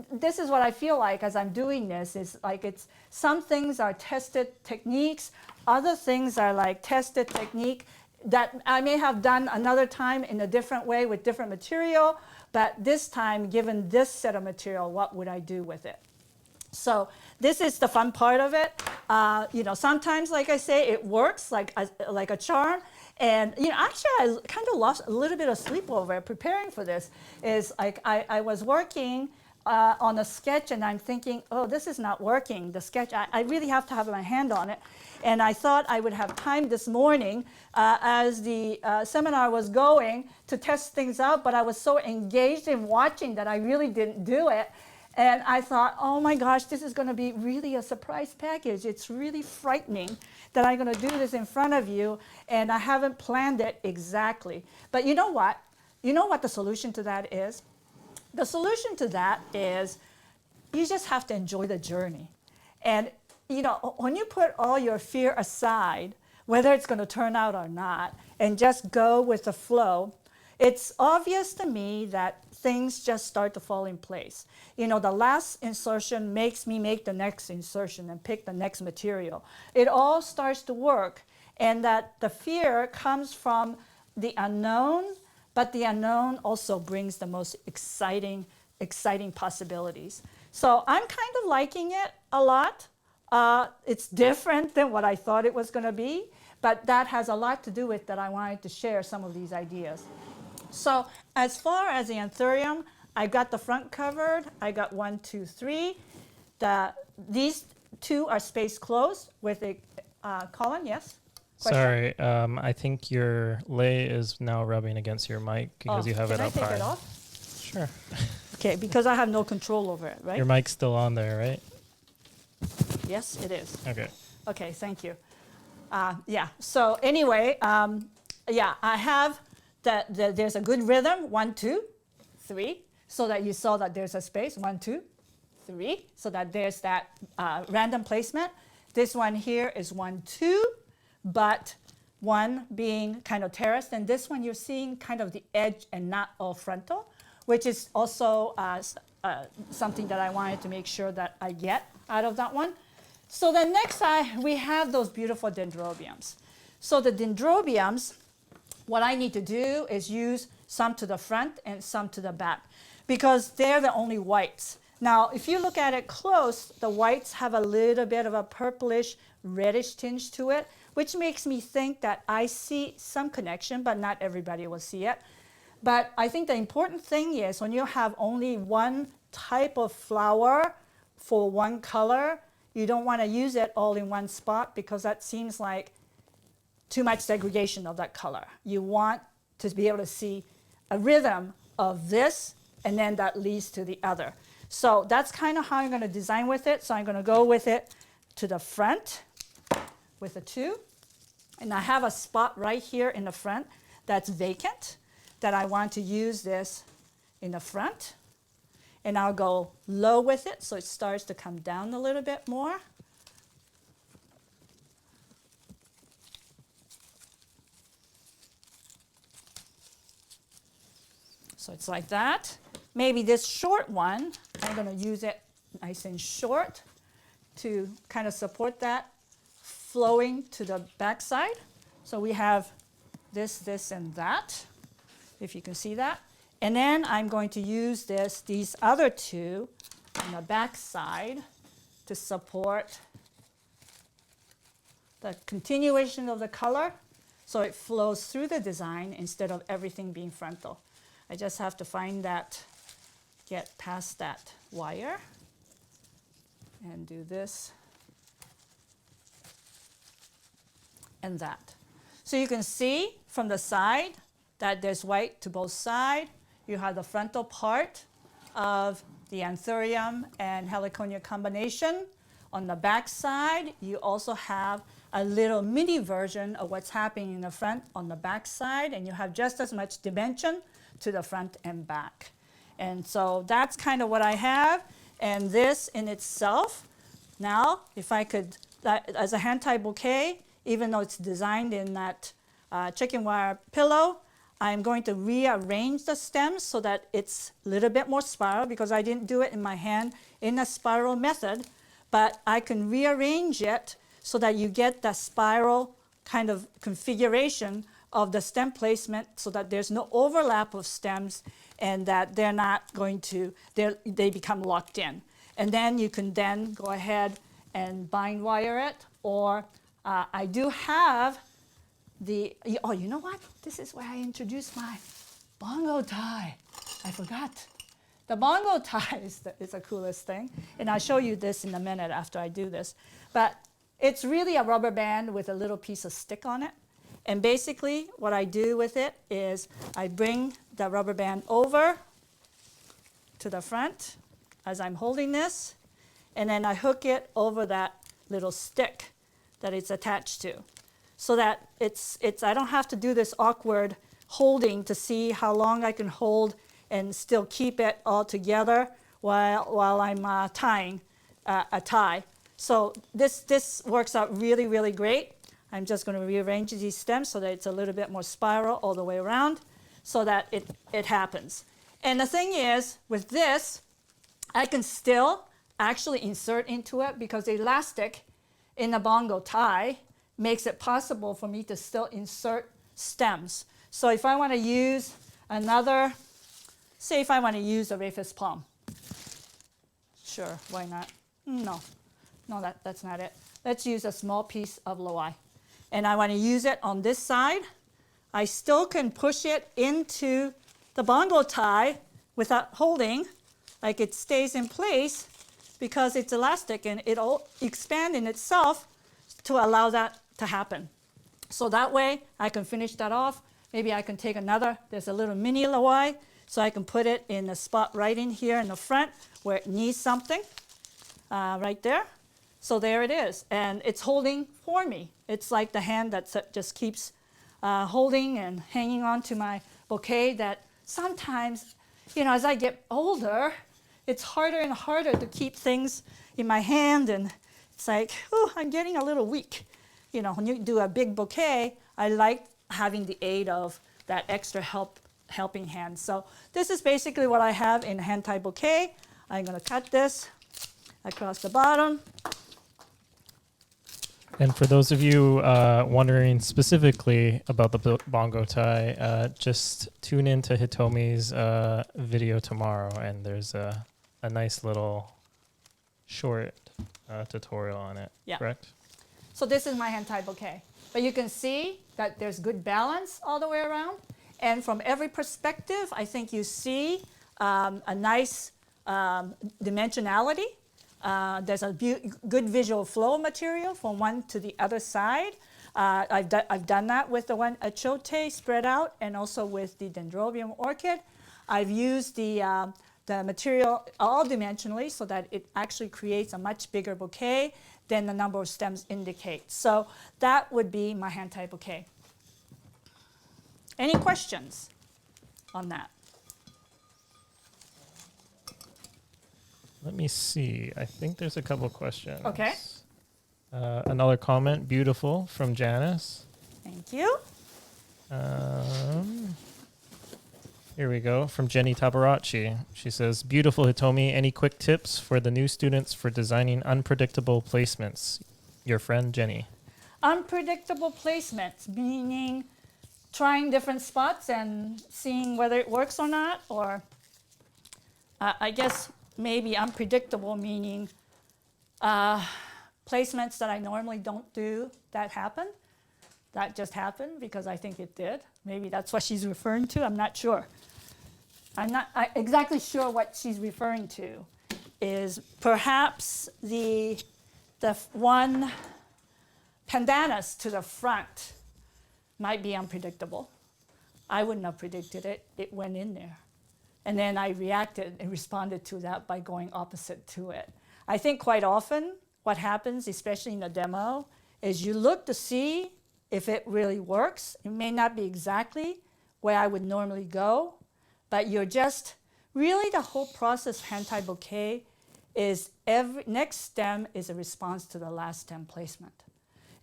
A: this is what I feel like as I'm doing this, is like it's some things are tested techniques, other things are like tested technique that I may have done another time in a different way with different material, but this time, given this set of material, what would I do with it? So this is the fun part of it. You know, sometimes, like I say, it works like a charm. And you know, actually, I kind of lost a little bit of sleep over it preparing for this. Is like I was working on a sketch, and I'm thinking, oh, this is not working. The sketch, I really have to have my hand on it. And I thought I would have time this morning as the seminar was going to test things out, but I was so engaged in watching that I really didn't do it. And I thought, oh my gosh, this is going to be really a surprise package. It's really frightening that I'm going to do this in front of you, and I haven't planned it exactly. But you know what? You know what the solution to that is? The solution to that is you just have to enjoy the journey. And you know, when you put all your fear aside, whether it's going to turn out or not, and just go with the flow, it's obvious to me that things just start to fall in place. You know, the last insertion makes me make the next insertion and pick the next material. It all starts to work, and that the fear comes from the unknown, but the unknown also brings the most exciting possibilities. So I'm kind of liking it a lot. It's different than what I thought it was going to be, but that has a lot to do with that I wanted to share some of these ideas. So as far as the anthurium, I got the front covered. I got 1, 2, 3. These two are space closed with a Colin, yes?
B: Question? Sorry, I think your lay is now rubbing against your mic because you have it up high. Can I take it
A: off?
B: Sure.
A: Okay, because I have no control over it, right?
B: Your mic's still on there, right?
A: Yes, it is.
B: Okay.
A: Okay, thank you. Yeah, so anyway, yeah, I have there's a good rhythm, 1, 2, 3, so that you saw that there's a space, 1, 2, 3, so that there's that random placement. This one here is 1, 2, but 1 being kind of terraced, and this one you're seeing kind of the edge and not all frontal, which is also something that I wanted to make sure that I get out of that one. So then next we have those beautiful dendrobiums. So the dendrobiums, what I need to do is use some to the front and some to the back because they're the only whites. Now, if you look at it close, the whites have a little bit of a purplish reddish tinge to it, which makes me think that I see some connection, but not everybody will see it. But I think the important thing is when you have only one type of flower for one color, you don't want to use it all in one spot because that seems like too much segregation of that color. You want to be able to see a rhythm of this, and then that leads to the other. So that's kind of how I'm going to design with it. So I'm going to go with it to the front with a 2. And I have a spot right here in the front that's vacant that I want to use this in the front. And I'll go low with it so it starts to come down a little bit more. So it's like that. Maybe this short one, I'm going to use it nice and short to kind of support that flowing to the back side. So we have this, and that, if you can see that. And then I'm going to use these other two on the back side to support the continuation of the color so it flows through the design instead of everything being frontal. I just have to find that, get past that wire, and do this and that. So you can see from the side that there's white to both sides. You have the frontal part of the Anthurium and Heliconia combination. On the back side, you also have a little mini version of what's happening in the front on the back side, and you have just as much dimension to the front and back. And so that's kind of what I have. And this in itself, now, if I could, as a hand-tied bouquet, even though it's designed in that chicken wire pillow, I'm going to rearrange the stems so that it's a little bit more spiral, because I didn't do it in my hand in a spiral method, but I can rearrange it so that you get the spiral kind of configuration of the stem placement so that there's no overlap of stems and that they're not going to, they become locked in. And then you can then go ahead and bind wire it, or I do have the, oh, you know what? This is where I introduced my Bongo Tie. I forgot. The Bongo Tie is the coolest thing. And I'll show you this in a minute after I do this. But it's really a rubber band with a little piece of stick on it. And basically what I do with it is I bring the rubber band over to the front as I'm holding this, and then I hook it over that little stick that it's attached to, so that it's I don't have to do this awkward holding to see how long I can hold and still keep it all together while I'm tying a tie. So this works out really, really great. I'm just going to rearrange these stems so that it's a little bit more spiral all the way around so that it happens. And the thing is, with this, I can still actually insert into it, because the elastic in the Bongo Tie makes it possible for me to still insert stems. So if I want to use another, say if I want to use a Rayfest Palm. Sure, why not? No, that's not it. Let's use a small piece of Loai. And I want to use it on this side. I still can push it into the Bongo Tie without holding, like it stays in place because it's elastic and it'll expand in itself to allow that to happen. So that way I can finish that off. Maybe I can take another, there's a little mini Loai, so I can put it in a spot right in here in the front where it needs something, right there. So there it is, and it's holding for me. It's like the hand that just keeps holding and hanging on to my bouquet that sometimes, as I get older, it's harder and harder to keep things in my hand, and it's like, oh, I'm getting a little weak. When you do a big bouquet, I like having the aid of that extra helping hand. So this is basically what I have in a hand-tied bouquet. I'm going to cut this across the bottom.
B: And for those of you wondering specifically about the Bongo Tie, just tune in to Hitomi's video tomorrow, and there's a nice little short tutorial on it,
A: Yeah.
B: correct?
A: So this is my hand-tied bouquet. But you can see that there's good balance all the way around. And from every perspective, I think you see a nice dimensionality. There's a good visual flow material from one to the other side. I've done that with the one Achote spread out, and also with the Dendrobium orchid. I've used the material all dimensionally so that it actually creates a much bigger bouquet than the number of stems indicate. So that would be my hand-tied bouquet. Any questions on that?
B: Let me see. I think there's a couple questions.
A: Okay.
B: Another comment, beautiful, from Janice.
A: Thank you.
B: Here we go, from Jenny Tabarachi. She says, beautiful Hitomi, any quick tips for the new students for designing unpredictable placements? Your friend, Jenny.
A: unpredictable placements, meaning trying different spots and seeing whether it works or not, or I guess maybe unpredictable, meaning placements that I normally don't do that happen. That just happened because I think it did. Maybe that's what she's referring to. I'm not sure. I'm not exactly sure what she's referring to. Is perhaps the one pandanus to the front might be unpredictable. I wouldn't have predicted it. It went in there. And then I reacted and responded to that by going opposite to it. I think quite often what happens, especially in a demo, is you look to see if it really works. It may not be exactly where I would normally go, but you're just, really the whole process of hand-tied bouquet is every next stem is a response to the last stem placement.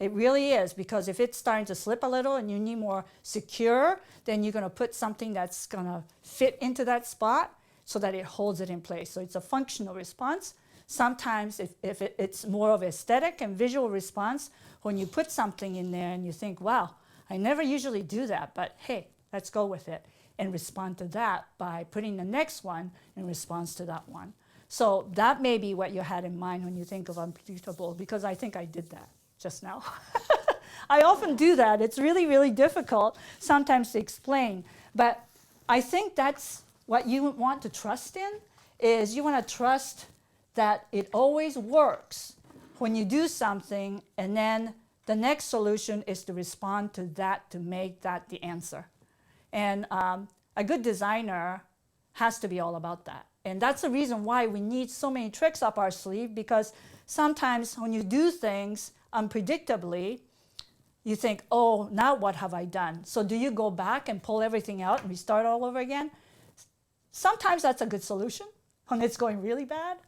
A: It really is, because if it's starting to slip a little and you need more secure, then you're going to put something that's going to fit into that spot so that it holds it in place. So it's a functional response. Sometimes if it's more of aesthetic and visual response, when you put something in there and you think, wow, I never usually do that, but hey, let's go with it and respond to that by putting the next one in response to that one. So that may be what you had in mind when you think of unpredictable, because I think I did that just now. I often do that. It's really, really difficult sometimes to explain. But I think that's what you want to trust in, is you want to trust that it always works when you do something, and then the next solution is to respond to that to make that the answer. And a good designer has to be all about that. And that's the reason why we need so many tricks up our sleeve, because sometimes when you do things unpredictably, you think, oh, now what have I done? So do you go back and pull everything out and restart all over again? Sometimes that's a good solution when it's going really bad.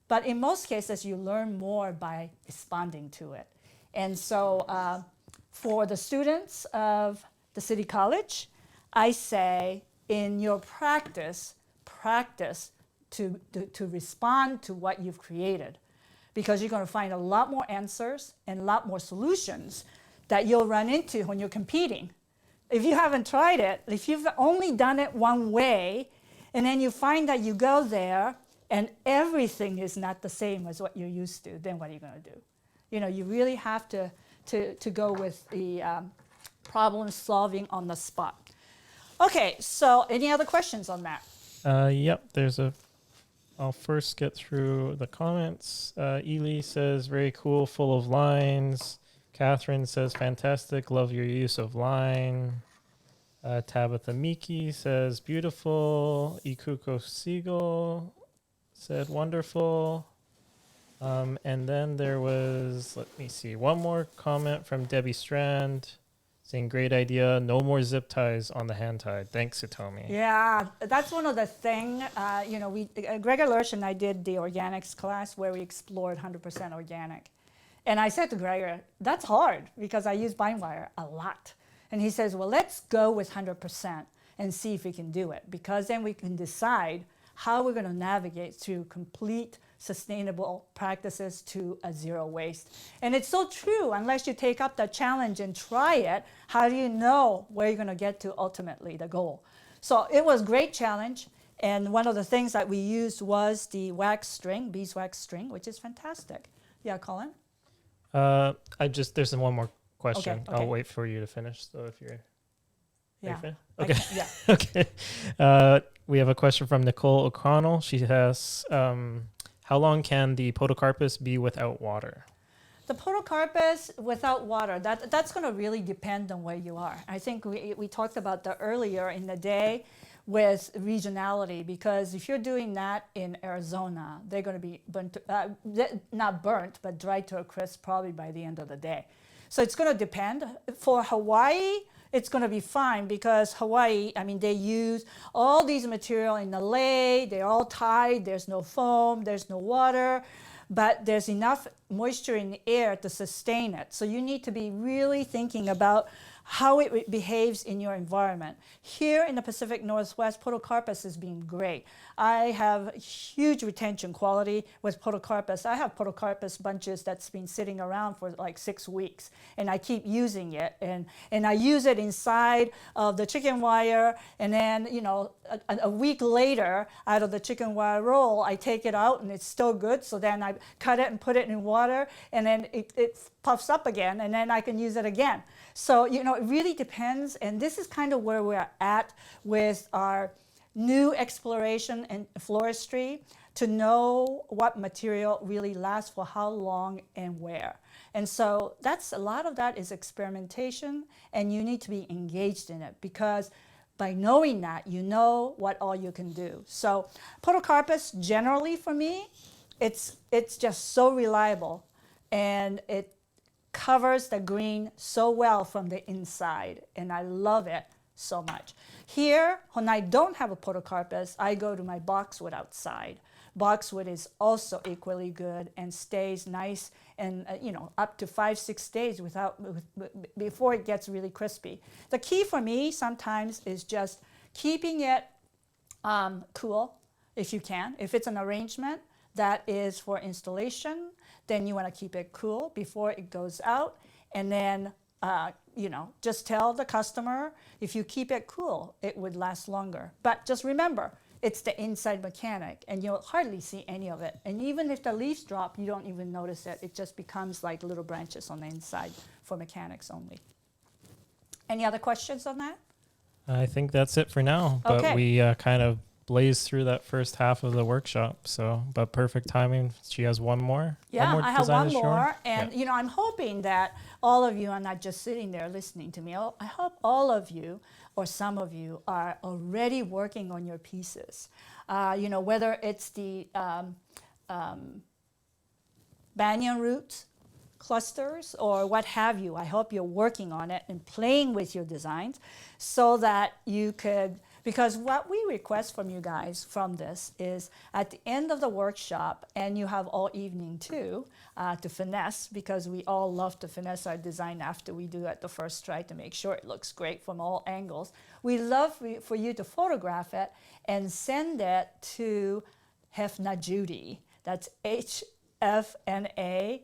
A: But in most cases, you learn more by responding to it. And so for the students of the City College, I say in your practice to respond to what you've created, because you're going to find a lot more answers and a lot more solutions that you'll run into when you're competing. If you haven't tried it, if you've only done it one way, and then you find that you go there and everything is not the same as what you're used to, then what are you going to do? You know, you really have to go with the problem solving on the spot. Okay, so any other questions on that?
B: Yep, I'll first get through the comments. Ely says, very cool, full of lines. Catherine says, fantastic, love your use of line. Tabitha Miki says, beautiful. Ikuko Siegel said, wonderful. And then there was, let me see, one more comment from Debbie Strand saying, great idea, no more zip ties on the hand tie. Thanks, Hitomi.
A: Yeah, that's one of the things, Gregor Lurch and I did the organics class where we explored 100% organic. And I said to Gregor, that's hard because I use bind wire a lot. And he says, well, let's go with 100% and see if we can do it, because then we can decide how we're going to navigate through complete sustainable practices to a zero waste. And it's so true, unless you take up the challenge and try it, how do you know where you're going to get to ultimately the goal? So it was a great challenge. And one of the things that we used was the wax string, beeswax string, which is fantastic. Yeah, Colin?
B: There's one more question.
A: Okay.
B: I'll wait for you to finish. So if you're...
A: Yeah.
B: Okay.
A: Yeah.
B: Okay. We have a question from Nicole O'Connell. She has, how long can the podocarpus be without water?
A: The podocarpus without water, that's going to really depend on where you are. I think we talked about that earlier in the day with regionality, because if you're doing that in Arizona, they're going to be burnt, not burnt, but dried to a crisp probably by the end of the day. So it's going to depend. For Hawaii, it's going to be fine, because Hawaii, they use all these material in the lei, they're all tied, there's no foam, there's no water, but there's enough moisture in the air to sustain it. So you need to be really thinking about how it behaves in your environment. Here in the Pacific Northwest, podocarpus has been great. I have huge retention quality with podocarpus. I have podocarpus bunches that's been sitting around for like 6 weeks, and I keep using it. And I use it inside of the chicken wire, and then, you know, a week later, out of the chicken wire roll, I take it out, and it's still good. So then I cut it and put it in water, and then it puffs up again, and then I can use it again. So, you know, it really depends, and this is kind of where we're at with our new exploration in floristry, to know what material really lasts for how long and where. And so that's a lot of that is experimentation, and you need to be engaged in it, because by knowing that, you know what all you can do. So podocarpus, generally for me, it's just so reliable, and it covers the green so well from the inside, and I love it so much. Here, when I don't have a podocarpus, I go to my boxwood outside. Boxwood is also equally good and stays nice, and you know, up to 5-6 days before it gets really crispy. The key for me sometimes is just keeping it cool, if you can. If it's an arrangement that is for installation, then you want to keep it cool before it goes out, and then you know, just tell the customer, if you keep it cool, it would last longer. But just remember, it's the inside mechanic, and you'll hardly see any of it. And even if the leaves drop, you don't even notice it. It just becomes like little branches on the inside for mechanics only. Any other questions on that?
B: I think that's it for now. But
A: Okay.
B: we kind of blazed through that first half of the workshop. So, but perfect timing. She has one more.
A: Yeah, I have
B: design
A: one
B: to show her?
A: more. And,
B: Yeah.
A: you know, I'm hoping that all of you are not just sitting there listening to me. I hope all of you, or some of you, are already working on your pieces. You know, whether it's the banyan root clusters or what have you. I hope you're working on it and playing with your designs so that you could, because what we request from you guys from this is at the end of the workshop, and you have all evening too, to finesse, because we all love to finesse our design after we do it the first try to make sure it looks great from all angles. We love for you to photograph it and send it to HFNA Judy. That's HFNA,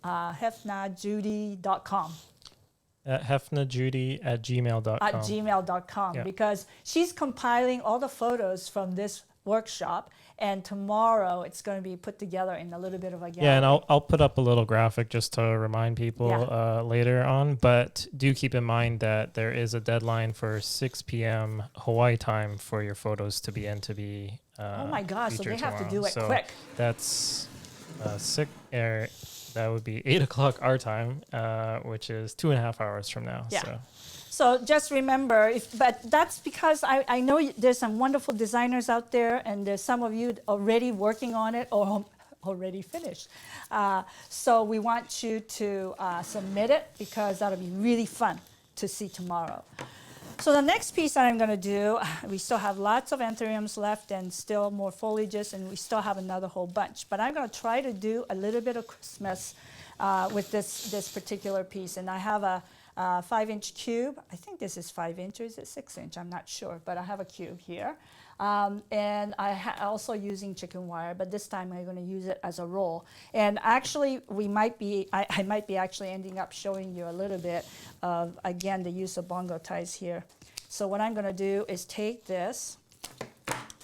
A: HFNAJudy.com.
B: At hefnajudy@gmail.com.
A: At gmail.com,
B: Yeah.
A: because she's compiling all the photos from this workshop, and tomorrow it's going to be put together in a little bit of a gallery.
B: Yeah, and I'll put up a little graphic just to remind people later on. But do keep in mind that there is a deadline for 6 p.m. Hawaii time for your photos to be in to be
A: oh my gosh, so they
B: featured
A: have to
B: tomorrow.
A: do it
B: So
A: quick.
B: that's that would be 8 o'clock our time, which is 2.5 hours from now.
A: Yeah. So just remember, but that's because I know there's some wonderful designers out there, and there's some of you already working on it or already finished. So we want you to submit it, because that'll be really fun to see tomorrow. So the next piece that I'm going to do, we still have lots of anthuriums left and still more foliages, and we still have another whole bunch. But I'm going to try to do a little bit of Christmas with this particular piece. And I have a 5-inch cube. I think this is 5 inches. It's 6 inch. I'm not sure, but I have a cube here. And also using chicken wire, but this time I'm going to use it as a roll. And actually, I might be actually ending up showing you a little bit of, again, the use of bongo ties here. So what I'm going to do is take this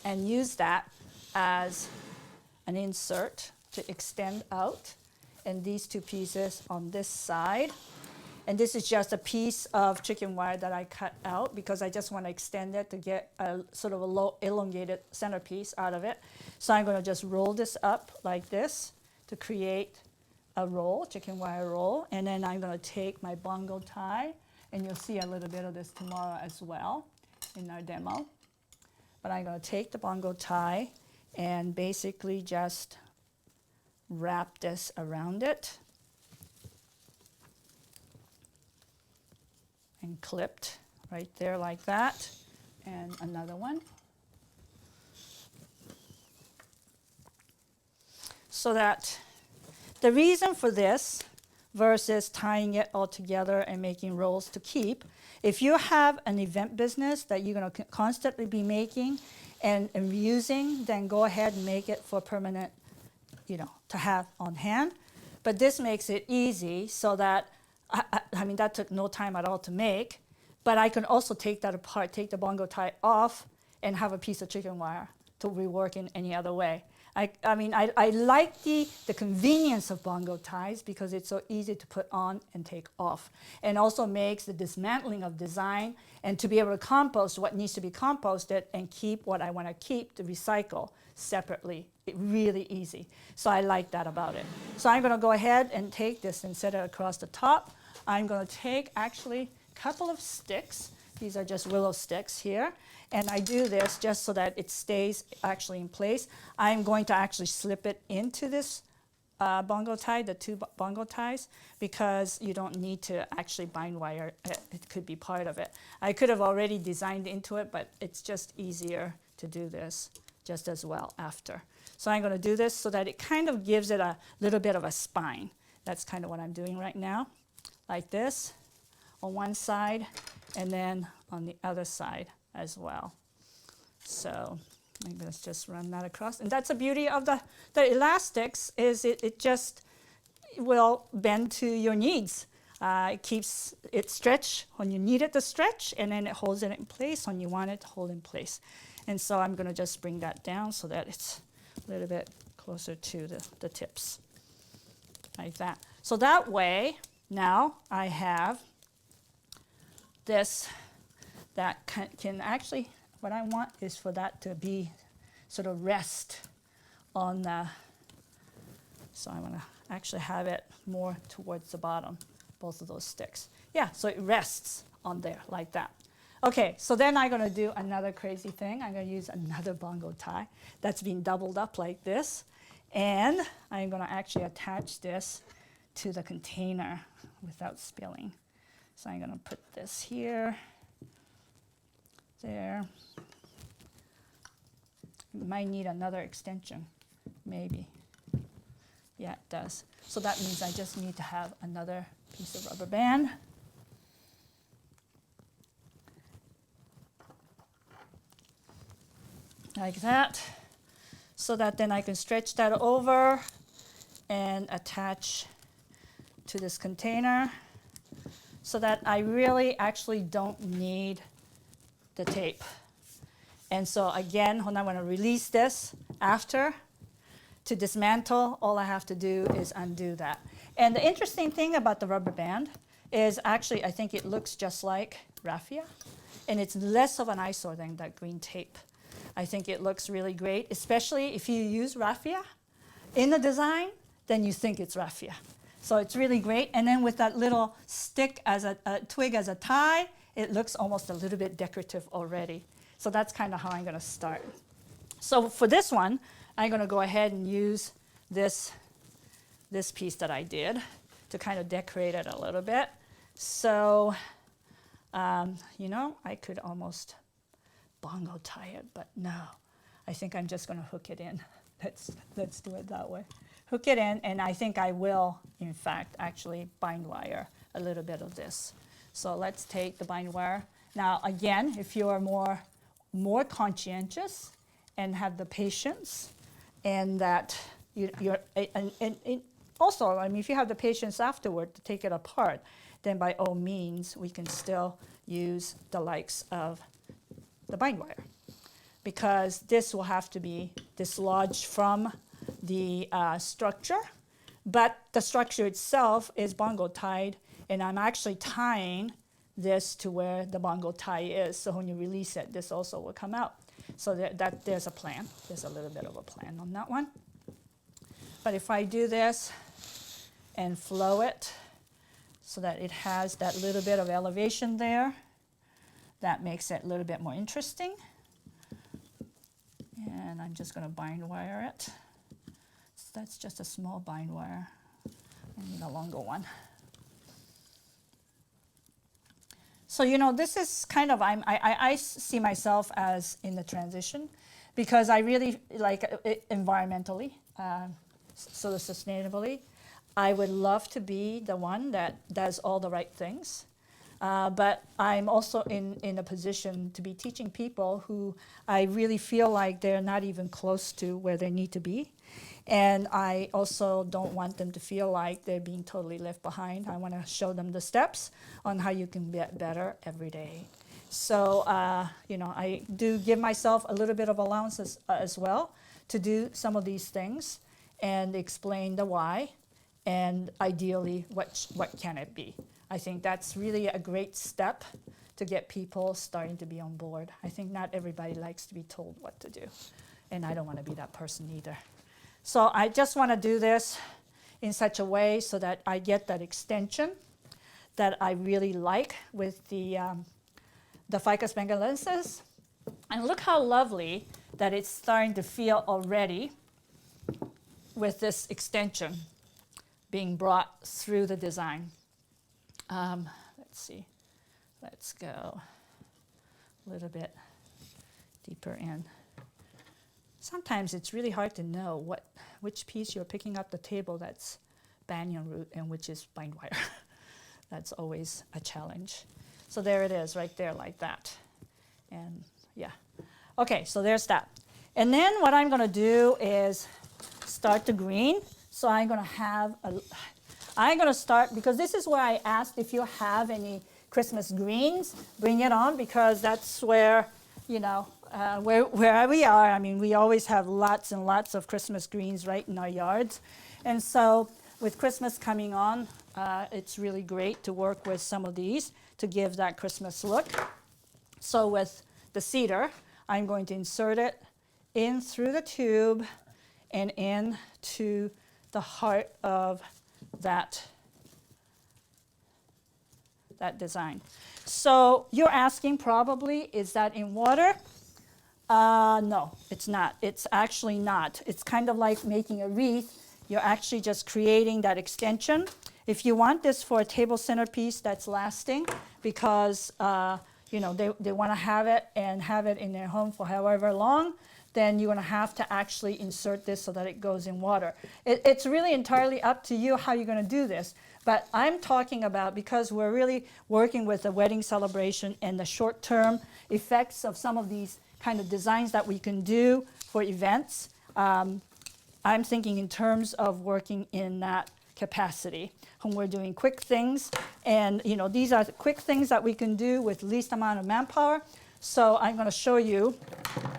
A: and use that as an insert to extend out, and these two pieces on this side. And this is just a piece of chicken wire that I cut out because I just want to extend it to get a sort of a low elongated centerpiece out of it. So I'm going to just roll this up like this to create a roll, chicken wire roll. And then I'm going to take my bongo tie, and you'll see a little bit of this tomorrow as well in our demo. But I'm going to take the bongo tie and basically just wrap this around it. And clipped right there like that, and another one. So that the reason for this versus tying it all together and making rolls to keep. If you have an event business that you're going to constantly be making and using, then go ahead and make it for permanent, to have on hand. But this makes it easy so that, I mean, that took no time at all to make, but I can also take that apart, take the bongo tie off, and have a piece of chicken wire to rework in any other way. I like the convenience of bongo ties because it's so easy to put on and take off, and also makes the dismantling of design and to be able to compost what needs to be composted and keep what I want to keep to recycle separately. Really easy. So I like that about it. So I'm going to go ahead and take this and set it across the top. I'm going to take actually a couple of sticks. These are just willow sticks here. And I do this just so that it stays actually in place. I'm going to actually slip it into this bongo tie, the two bongo ties, because you don't need to actually bind wire it. It could be part of it. I could have already designed into it, but it's just easier to do this just as well after. So I'm going to do this so that it kind of gives it a little bit of a spine. That's kind of what I'm doing right now, like this on one side and then on the other side as well. So I'm going to just run that across. And that's the beauty of the elastics, is it just will bend to your needs. It keeps it stretched when you need it to stretch, and then it holds it in place when you want it to hold in place. And so I'm going to just bring that down so that it's a little bit closer to the tips, like that. So that way, now I have this that can actually, what I want is for that to be sort of rest on the, so I want to actually have it more towards the bottom, both of those sticks. Yeah, so it rests on there like that. Okay, so then I'm going to do another crazy thing. I'm going to use another bongo tie that's been doubled up like this. And I'm going to actually attach this to the container without spilling. So I'm going to put this here, there. It might need another extension, maybe. Yeah, it does. So that means I just need to have another piece of rubber band. Like that, so that then I can stretch that over and attach to this container so that I really actually don't need the tape. And so again, when I want to release this after to dismantle, all I have to do is undo that. And the interesting thing about the rubber band is actually I think it looks just like raffia, and it's less of an eyesore than that green tape. I think it looks really great, especially if you use raffia in the design, then you think it's raffia. So it's really great. And then with that little stick as a twig as a tie, it looks almost a little bit decorative already. So that's kind of how I'm going to start. So for this one, I'm going to go ahead and use this piece that I did to kind of decorate it a little bit. So, I could almost bongo tie it, but no, I think I'm just going to hook it in. Let's do it that way. Hook it in, and I think I will, in fact, actually bind wire a little bit of this. So let's take the bind wire. Now, again, if you are more conscientious and have the patience, and that and also, I mean, if you have the patience afterward to take it apart, then by all means, we can still use the likes of the bind wire, because this will have to be dislodged from the structure, but the structure itself is bongo tied, and I'm actually tying this to where the bongo tie is, so when you release it, this also will come out. So there's a plan. There's a little bit of a plan on that one. But if I do this and flow it so that it has that little bit of elevation there, that makes it a little bit more interesting. And I'm just going to bind wire it. So that's just a small bind wire. I need a longer one. So, this is kind of, I see myself as in the transition, because I really like it environmentally, sort of sustainably. I would love to be the one that does all the right things. But I'm also in a position to be teaching people who I really feel like they're not even close to where they need to be. And I also don't want them to feel like they're being totally left behind. I want to show them the steps on how you can get better every day. So, I do give myself a little bit of allowance as well to do some of these things and explain the why, and ideally, what can it be. I think that's really a great step to get people starting to be on board. I think not everybody likes to be told what to do, and I don't want to be that person either. So I just want to do this in such a way so that I get that extension that I really like with the Ficus bengalensis. And look how lovely that it's starting to feel already with this extension being brought through the design. Let's see. Let's go a little bit deeper in. Sometimes it's really hard to know which piece you're picking up the table that's banyan root and which is bindwire. That's always a challenge. So there it is, right there, like that. And yeah. Okay, so there's that. And then what I'm going to do is start the green. So I'm going to start, because this is where I asked if you have any Christmas greens, bring it on, because that's where, where we are. I mean, we always have lots and lots of Christmas greens right in our yards. And so with Christmas coming on, it's really great to work with some of these to give that Christmas look. So with the cedar, I'm going to insert it in through the tube and into the heart of that design. So you're asking probably, is that in water? No, it's not. It's actually not. It's kind of like making a wreath. You're actually just creating that extension. If you want this for a table centerpiece that's lasting, because they want to have it in their home for however long, then you're going to have to actually insert this so that it goes in water. It's really entirely up to you how you're going to do this. But I'm talking about, because we're really working with a wedding celebration and the short-term effects of some of these kind of designs that we can do for events, I'm thinking in terms of working in that capacity. When we're doing quick things, and these are the quick things that we can do with least amount of manpower. So I'm going to show you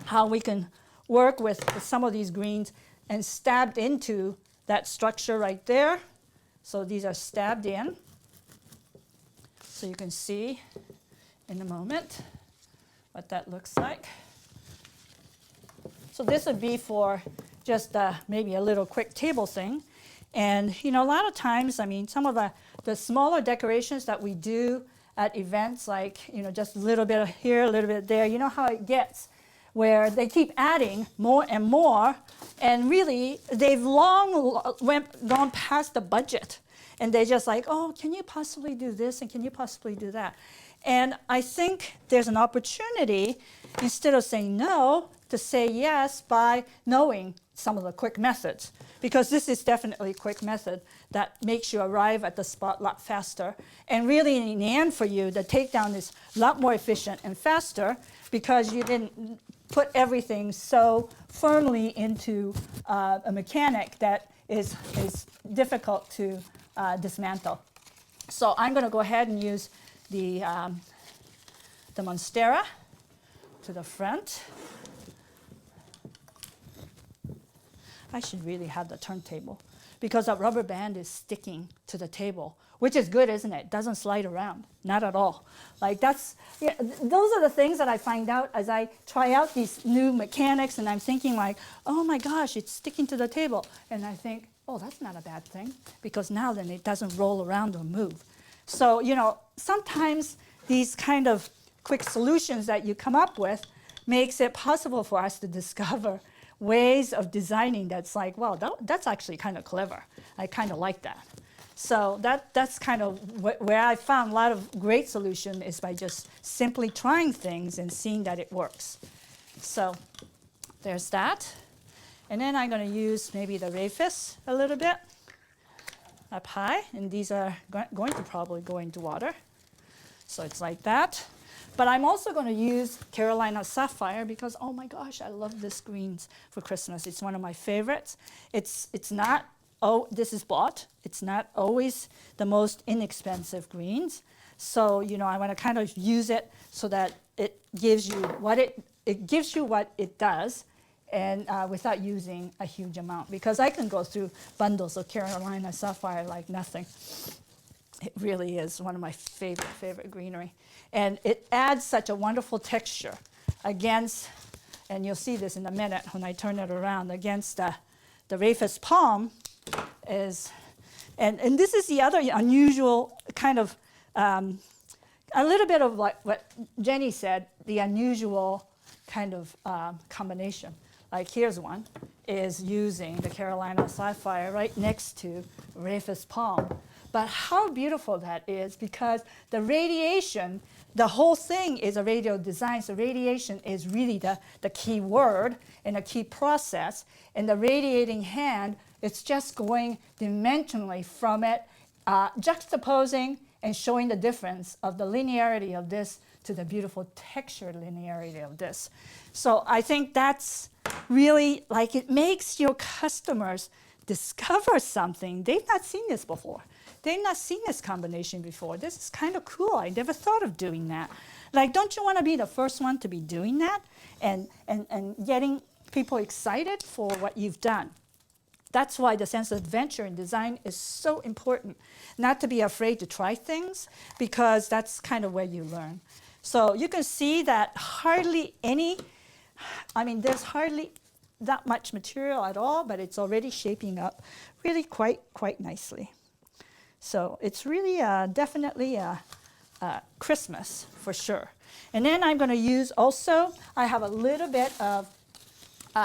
A: how we can work with some of these greens and stabbed into that structure right there. So these are stabbed in. So you can see in a moment what that looks like. So this would be for just maybe a little quick table thing. And a lot of times, I mean, some of the smaller decorations that we do at events, like just a little bit here, a little bit there, you know how it gets, where they keep adding more and more, and really they've long gone past the budget, and they're just like, oh, can you possibly do this, and can you possibly do that? And I think there's an opportunity, instead of saying no, to say yes by knowing some of the quick methods, because this is definitely a quick method that makes you arrive at the spot a lot faster. And really, in the end, for you, the takedown is a lot more efficient and faster, because you didn't put everything so firmly into a mechanic that is difficult to dismantle. So I'm going to go ahead and use the Monstera to the front. I should really have the turntable, because that rubber band is sticking to the table, which is good, isn't it? It doesn't slide around, not at all. Like those are the things that I find out as I try out these new mechanics, and I'm thinking like, oh my gosh, it's sticking to the table. And I think, oh, that's not a bad thing, because now then it doesn't roll around or move. So, sometimes these kind of quick solutions that you come up with makes it possible for us to discover ways of designing that's like, well, that's actually kind of clever. I kind of like that. So that's kind of where I found a lot of great solution, is by just simply trying things and seeing that it works. So there's that. And then I'm going to use maybe the Rayfest a little bit. up high, and these are going to probably go into water. So it's like that. But I'm also going to use Carolina Sapphire because, oh my gosh, I love this greens for Christmas. It's one of my favorites. It's not, oh, this is bought. It's not always the most inexpensive greens. So, you know, I want to kind of use it so that it gives you what it does, and without using a huge amount, because I can go through bundles of Carolina Sapphire like nothing. It really is one of my favorite greenery. And it adds such a wonderful texture against, and you'll see this in a minute when I turn it around, against the Rayfest Palm is, and this is the other unusual kind of, a little bit of like what Jenny said, the unusual kind of combination. Like here's one, is using the Carolina Sapphire right next to Rayfest Palm. But how beautiful that is, because the radiation, the whole thing is a radial design, so radiation is really the key word and a key process. And the radiating hand, it's just going dimensionally from it, juxtaposing and showing the difference of the linearity of this to the beautiful textured linearity of this. So I think that's really, like, it makes your customers discover something. They've not seen this before. They've not seen this combination before. This is kind of cool. I never thought of doing that. Like, don't you want to be the first one to be doing that and getting people excited for what you've done? That's why the sense of adventure in design is so important. Not to be afraid to try things, because that's kind of where you learn. So you can see that hardly any, I mean, there's hardly that much material at all, but it's already shaping up really quite nicely. So it's really definitely Christmas for sure. And then I'm going to use also, I have a little bit of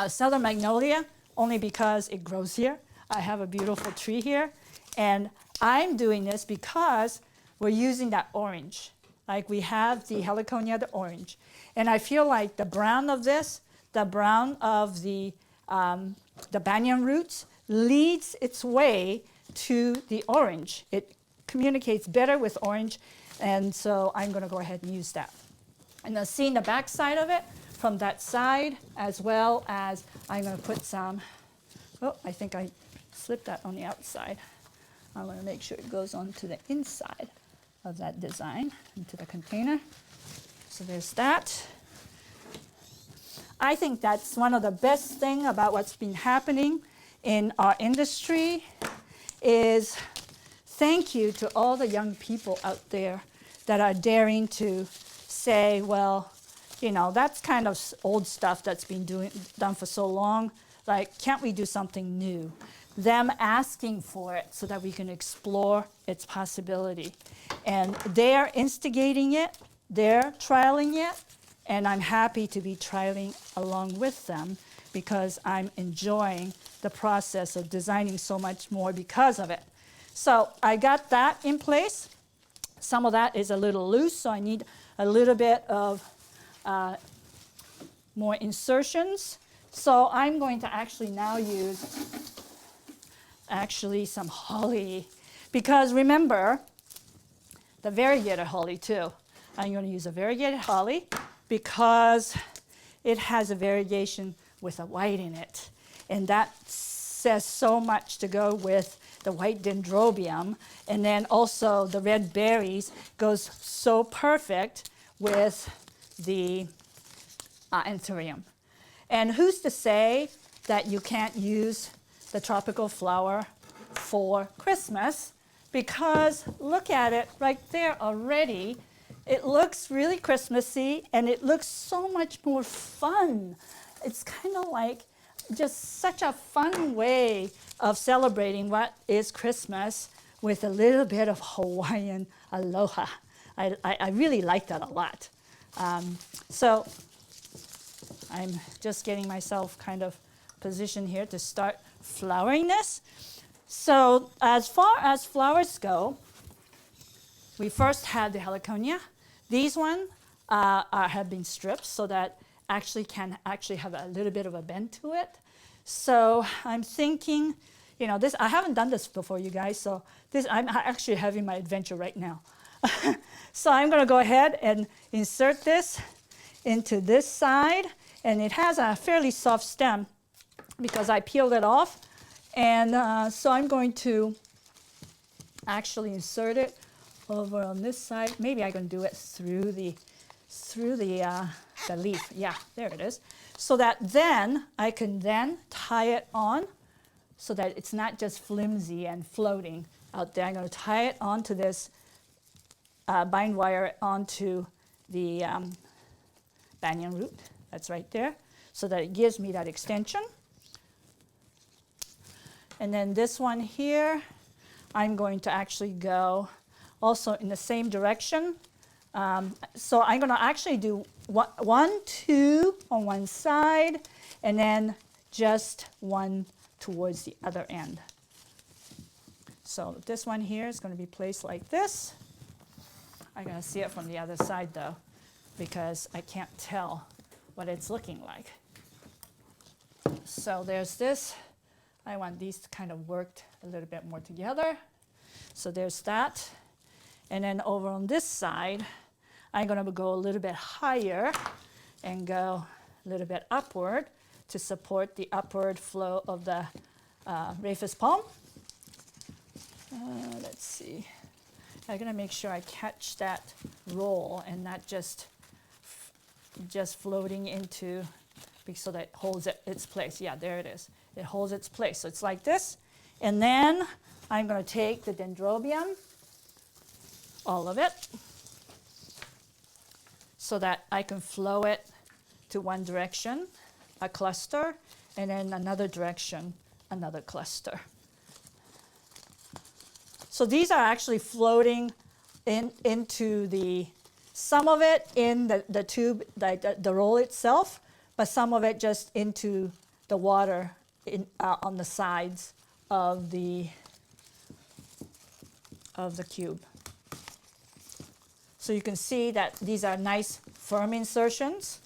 A: Southern Magnolia, only because it grows here. I have a beautiful tree here. And I'm doing this because we're using that orange. Like we have the Heliconia, the orange. And I feel like the brown of this, the brown of the banyan roots leads its way to the orange. It communicates better with orange, and so I'm going to go ahead and use that. And then seeing the back side of it from that side, as well as I'm going to put some, oh, I think I slipped that on the outside. I'm going to make sure it goes on to the inside of that design, into the container. So there's that. I think that's one of the best things about what's been happening in our industry is thank you to all the young people out there that are daring to say, well, you know, that's kind of old stuff that's been done for so long. Like, can't we do something new? Them asking for it so that we can explore its possibility. And they're instigating it, they're trialing it, and I'm happy to be trialing along with them because I'm enjoying the process of designing so much more because of it. So I got that in place. Some of that is a little loose, so I need a little bit of more insertions. So I'm going to actually now use some holly, because remember the variegated holly too. I'm going to use a variegated holly because it has a variegation with a white in it, and that says so much to go with the white Dendrobium, and then also the red berries goes so perfect with the Anthurium. And who's to say that you can't use the tropical flower for Christmas? Because look at it right there already. It looks really Christmassy, and it looks so much more fun. It's kind of like just such a fun way of celebrating what is Christmas with a little bit of Hawaiian aloha. I really like that a lot. So I'm just getting myself kind of positioned here to start flowering this. So as far as flowers go, we first had the Heliconia. These ones have been stripped so that can have a little bit of a bend to it. So I'm thinking, you know, this, I haven't done this before, you guys, so this, I'm actually having my adventure right now. So I'm gonna go ahead and insert this into this side, and it has a fairly soft stem because I peeled it off. And so I'm going to actually insert it over on this side. Maybe I can do it through the leaf. Yeah, there it is. So that then I can then tie it on so that it's not just flimsy and floating out there. I'm going to tie it onto this, bind wire it onto the banyan root. That's right there. So that it gives me that extension. And then this one here, I'm going to actually go also in the same direction. So I'm going to actually do one, two on one side, and then just one towards the other end. So this one here is going to be placed like this. I'm going to see it from the other side though, because I can't tell what it's looking like. So there's this. I want these to kind of work a little bit more together. So there's that. And then over on this side, I'm going to go a little bit higher and go a little bit upward to support the upward flow of the Rayfest Palm. Let's see. I'm going to make sure I catch that roll and not just floating into, so that it holds its place. Yeah, there it is. It holds its place. So it's like this. And then I'm going to take the Dendrobium, all of it, so that I can flow it to one direction, a cluster, and then another direction, another cluster. So these are actually floating into some of it in the tube, the roll itself, but some of it just into the water on the sides of the cube. So you can see that these are nice firm insertions.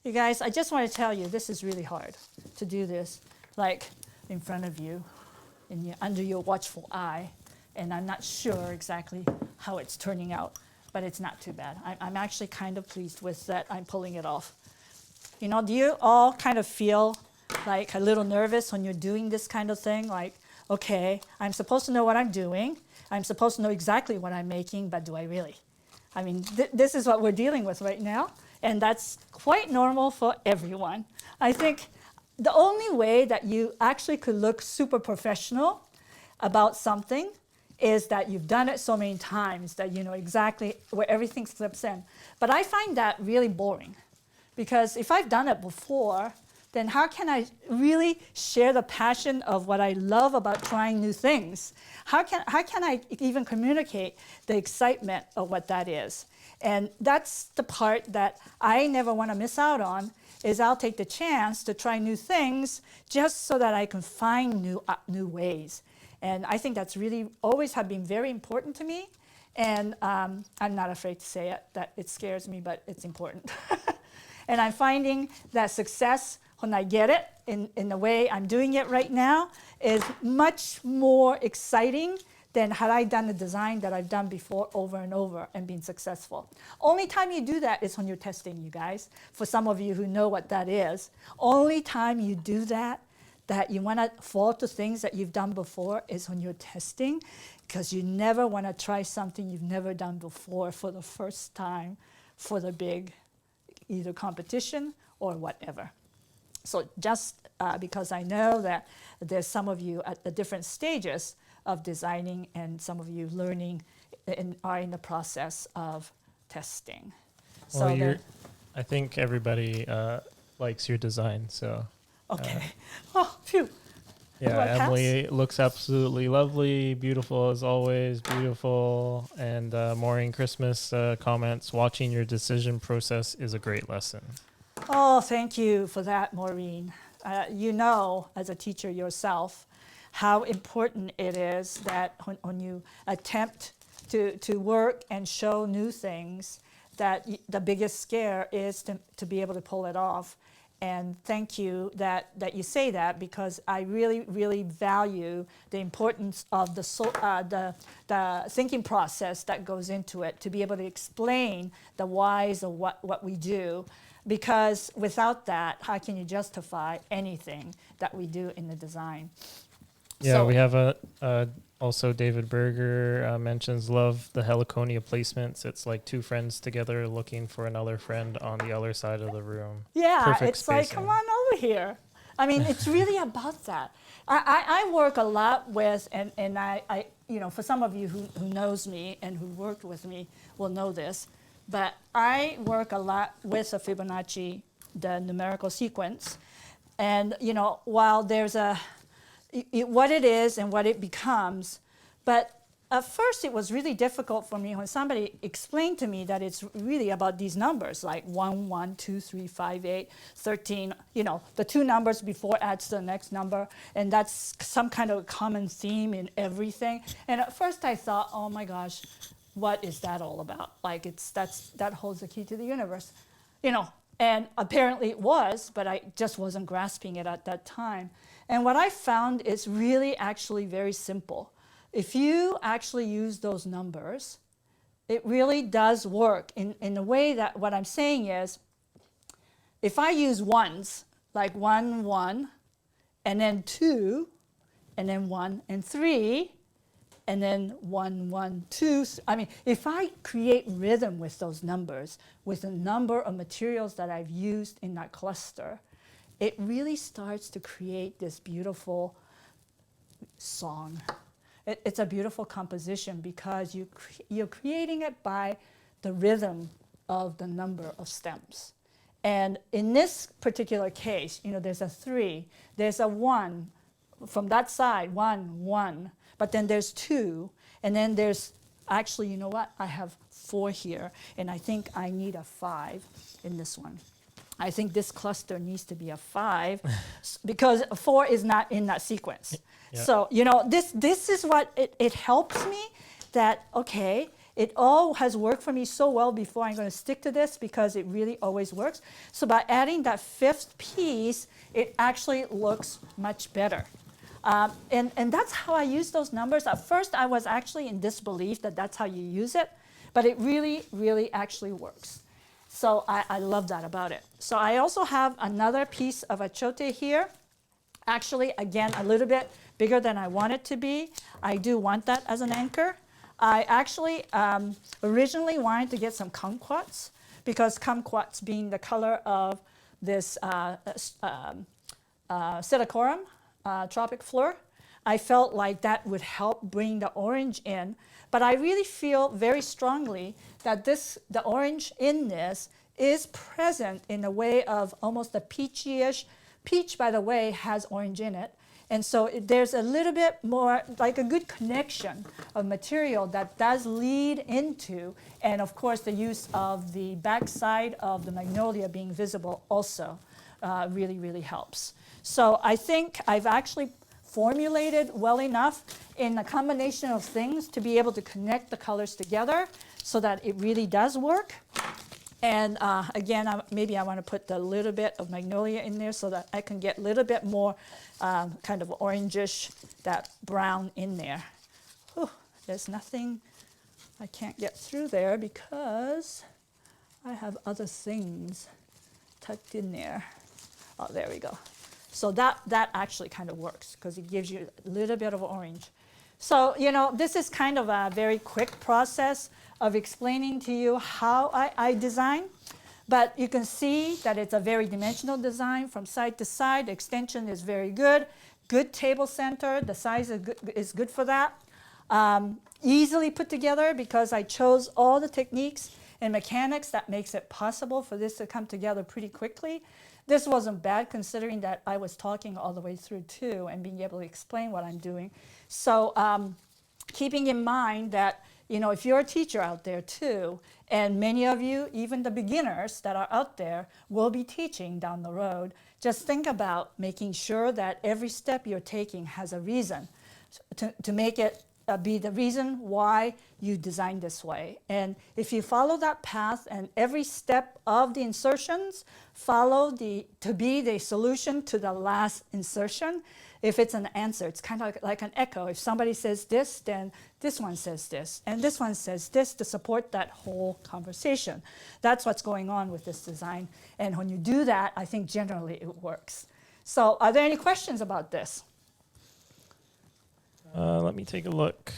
A: You guys, I just want to tell you, this is really hard to do this, like in front of you, under your watchful eye, and I'm not sure exactly how it's turning out, but it's not too bad. I'm actually kind of pleased with that I'm pulling it off. You know, do you all kind of feel like a little nervous when you're doing this kind of thing? Like, okay, I'm supposed to know what I'm doing. I'm supposed to know exactly what I'm making, but do I really? I mean, this is what we're dealing with right now, and that's quite normal for everyone. I think the only way that you actually could look super professional about something is that you've done it so many times that you know exactly where everything slips in. But I find that really boring, because if I've done it before, then how can I really share the passion of what I love about trying new things? How can I even communicate the excitement of what that is? And that's the part that I never want to miss out on, is I'll take the chance to try new things just so that I can find new ways. And I think that's really always have been very important to me. And I'm not afraid to say it, that it scares me, but it's important. And I'm finding that success when I get it in the way I'm doing it right now is much more exciting than had I done the design that I've done before over and over and been successful. Only time you do that is when you're testing, you guys. For some of you who know what that is, only time you do that you want to fall to things that you've done before is when you're testing, because you never want to try something you've never done before for the first time for the big either competition or whatever. So just because I know that there's some of you at the different stages of designing and some of you learning and are in the process of testing.
B: Well,
A: So
B: I think everybody likes your design, so.
A: Okay. Oh, phew.
B: Yeah, Emily looks absolutely lovely, beautiful as always, beautiful. And Maureen Christmas comments, watching your decision process is a great lesson.
A: Oh, thank you for that, Maureen. You know, as a teacher yourself, how important it is that when you attempt to work and show new things, that the biggest scare is to be able to pull it off. and thank you that you say that, because I really, really value the importance of the thinking process that goes into it, to be able to explain the whys of what we do, because without that, how can you justify anything that we do in the design?
B: Yeah,
A: So,
B: we have also David Berger mentions love the Heliconia placements. It's like two friends together looking for another friend on the other side of the room.
A: yeah,
B: Perfect
A: it's like,
B: spacing.
A: come on over here. I mean, it's really about that. I work a lot with, and I for some of you who knows me and who worked with me will know this, but I work a lot with a Fibonacci, the numerical sequence. And, while there's what it is and what it becomes, but at first it was really difficult for me when somebody explained to me that it's really about these numbers, like 1, 1, 2, 3, 5, 8, 13, the two numbers before adds to the next number, and that's some kind of common theme in everything. And at first I thought, oh my gosh, what is that all about? Like, that holds the key to the universe, and apparently it was, but I just wasn't grasping it at that time. And what I found is really actually very simple. If you actually use those numbers, it really does work in the way that what I'm saying is, if I use ones, like 1, 1, and then 2, and then 1 and 3, and then 1, 1, 2. I mean, if I create rhythm with those numbers, with the number of materials that I've used in that cluster, it really starts to create this beautiful song. It's a beautiful composition, because you're creating it by the rhythm of the number of stems. And in this particular case, there's a 3, there's a 1 from that side, 1, 1, but then there's 2, and then there's actually, you know what? I have 4 here, and I think I need a 5 in this one. I think this cluster needs to be a 5 because 4 is not in that sequence.
B: Yep.
A: So, this is what it helps me that, okay, it all has worked for me so well before. I'm going to stick to this because it really always works. So by adding that 5th piece, it actually looks much better. And that's how I use those numbers. At first, I was actually in disbelief that that's how you use it, but it really, really actually works. So I love that about it. So I also have another piece of achote here. Actually, again, a little bit bigger than I want it to be. I do want that as an anchor. I actually originally wanted to get some kumquats, because kumquats being the color of this Psittacorum, tropic fleur, I felt like that would help bring the orange in. But I really feel very strongly that the orange in this is present in a way of almost a peachy-ish. Peach, by the way, has orange in it. And so there's a little bit more, like a good connection of material that does lead into, and of course the use of the backside of the magnolia being visible also really, really helps. So I think I've actually formulated well enough in a combination of things to be able to connect the colors together so that it really does work. And again, maybe I want to put a little bit of magnolia in there so that I can get a little bit more kind of orangish, that brown in there. Whew, there's nothing I can't get through there because I have other things tucked in there. Oh, there we go. So that actually kind of works because it gives you a little bit of orange. So, this is kind of a very quick process of explaining to you how I design. But you can see that it's a very dimensional design from side to side. The extension is very good. Good table center. The size is good for that. Easily put together because I chose all the techniques and mechanics that makes it possible for this to come together pretty quickly. This wasn't bad considering that I was talking all the way through too and being able to explain what I'm doing. So keeping in mind that, if you're a teacher out there too, and many of you, even the beginners that are out there, will be teaching down the road, just think about making sure that every step you're taking has a reason to make it be the reason why you designed this way. And if you follow that path and every step of the insertions follow to be the solution to the last insertion, if it's an answer, it's kind of like an echo. If somebody says this, then this one says this, and this one says this to support that whole conversation. That's what's going on with this design. And when you do that, I think generally it works. So are there any questions about this?
B: Let me take a look.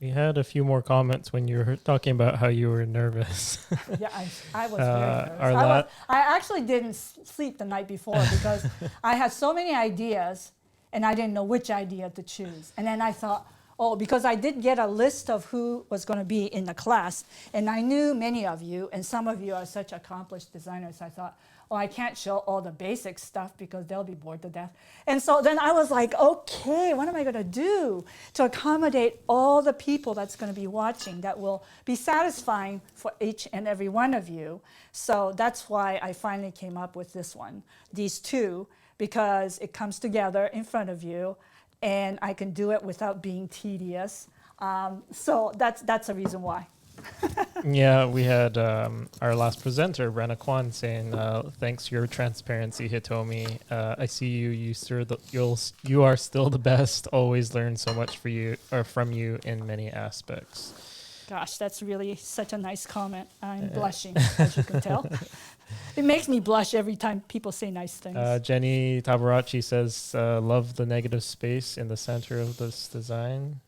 B: We had a few more comments when you were talking about how you were nervous.
A: Yeah, I was very nervous. I actually didn't sleep the night before because I had so many ideas and I didn't know which idea to choose. And then I thought, oh, because I did get a list of who was going to be in the class, and I knew many of you, and some of you are such accomplished designers, I thought, oh, I can't show all the basic stuff because they'll be bored to death. And so then I was like, okay, what am I going to do to accommodate all the people that's going to be watching that will be satisfying for each and every one of you? So that's why I finally came up with this one, these two, because it comes together in front of you, and I can do it without being tedious. So that's a reason why.
B: Yeah, we had our last presenter, Brenna Kwan, saying, "Thanks for your transparency, Hitomi. I see you. You are still the best. Always learn so much from you in many aspects."
A: Gosh, that's really such a nice comment. I'm blushing, as you can tell. It makes me blush every time people say nice things.
B: Jenny Tabarachi says, "Love the negative space in the center of this design."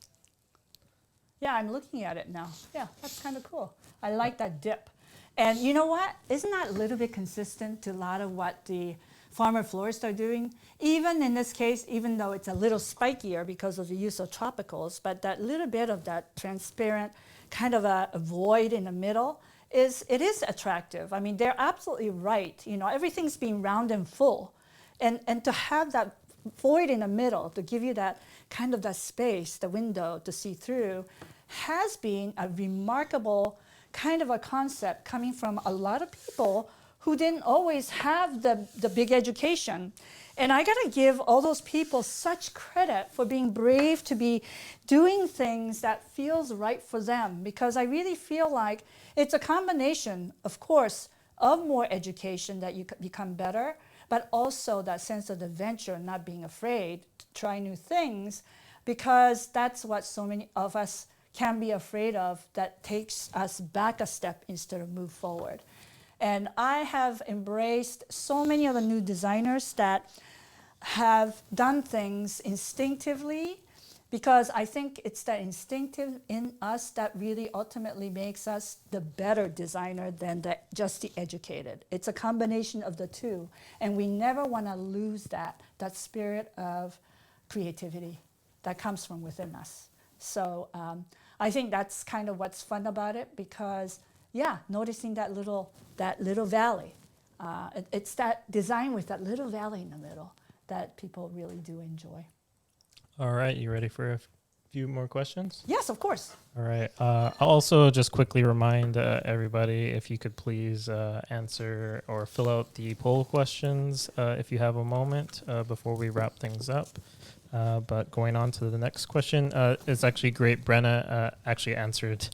A: Yeah, I'm looking at it now. Yeah, that's kind of cool. I like that dip. And you know what? Isn't that a little bit consistent to a lot of what the farmer florists are doing? Even in this case, even though it's a little spikier because of the use of tropicals, but that little bit of that transparent kind of a void in the middle is attractive. I mean, they're absolutely right. You know, everything's being round and full. And to have that void in the middle to give you that kind of that space, the window to see through, has been a remarkable kind of a concept coming from a lot of people who didn't always have the big education. And I gotta give all those people such credit for being brave to be doing things that feels right for them, because I really feel like it's a combination, of course, of more education that you become better, but also that sense of adventure, not being afraid to try new things, because that's what so many of us can be afraid of, that takes us back a step instead of move forward. And I have embraced so many of the new designers that have done things instinctively, because I think it's that instinctive in us that really ultimately makes us the better designer than just the educated. It's a combination of the two, and we never want to lose that spirit of creativity that comes from within us. So I think that's kind of what's fun about it, because yeah, noticing that little valley, it's that design with that little valley in the middle that people really do enjoy.
B: All right, you ready for a few more questions?
A: Yes, of course.
B: All right. I'll also just quickly remind everybody, if you could please answer or fill out the poll questions if you have a moment before we wrap things up. But going on to the next question, it's actually great. Brenna actually answered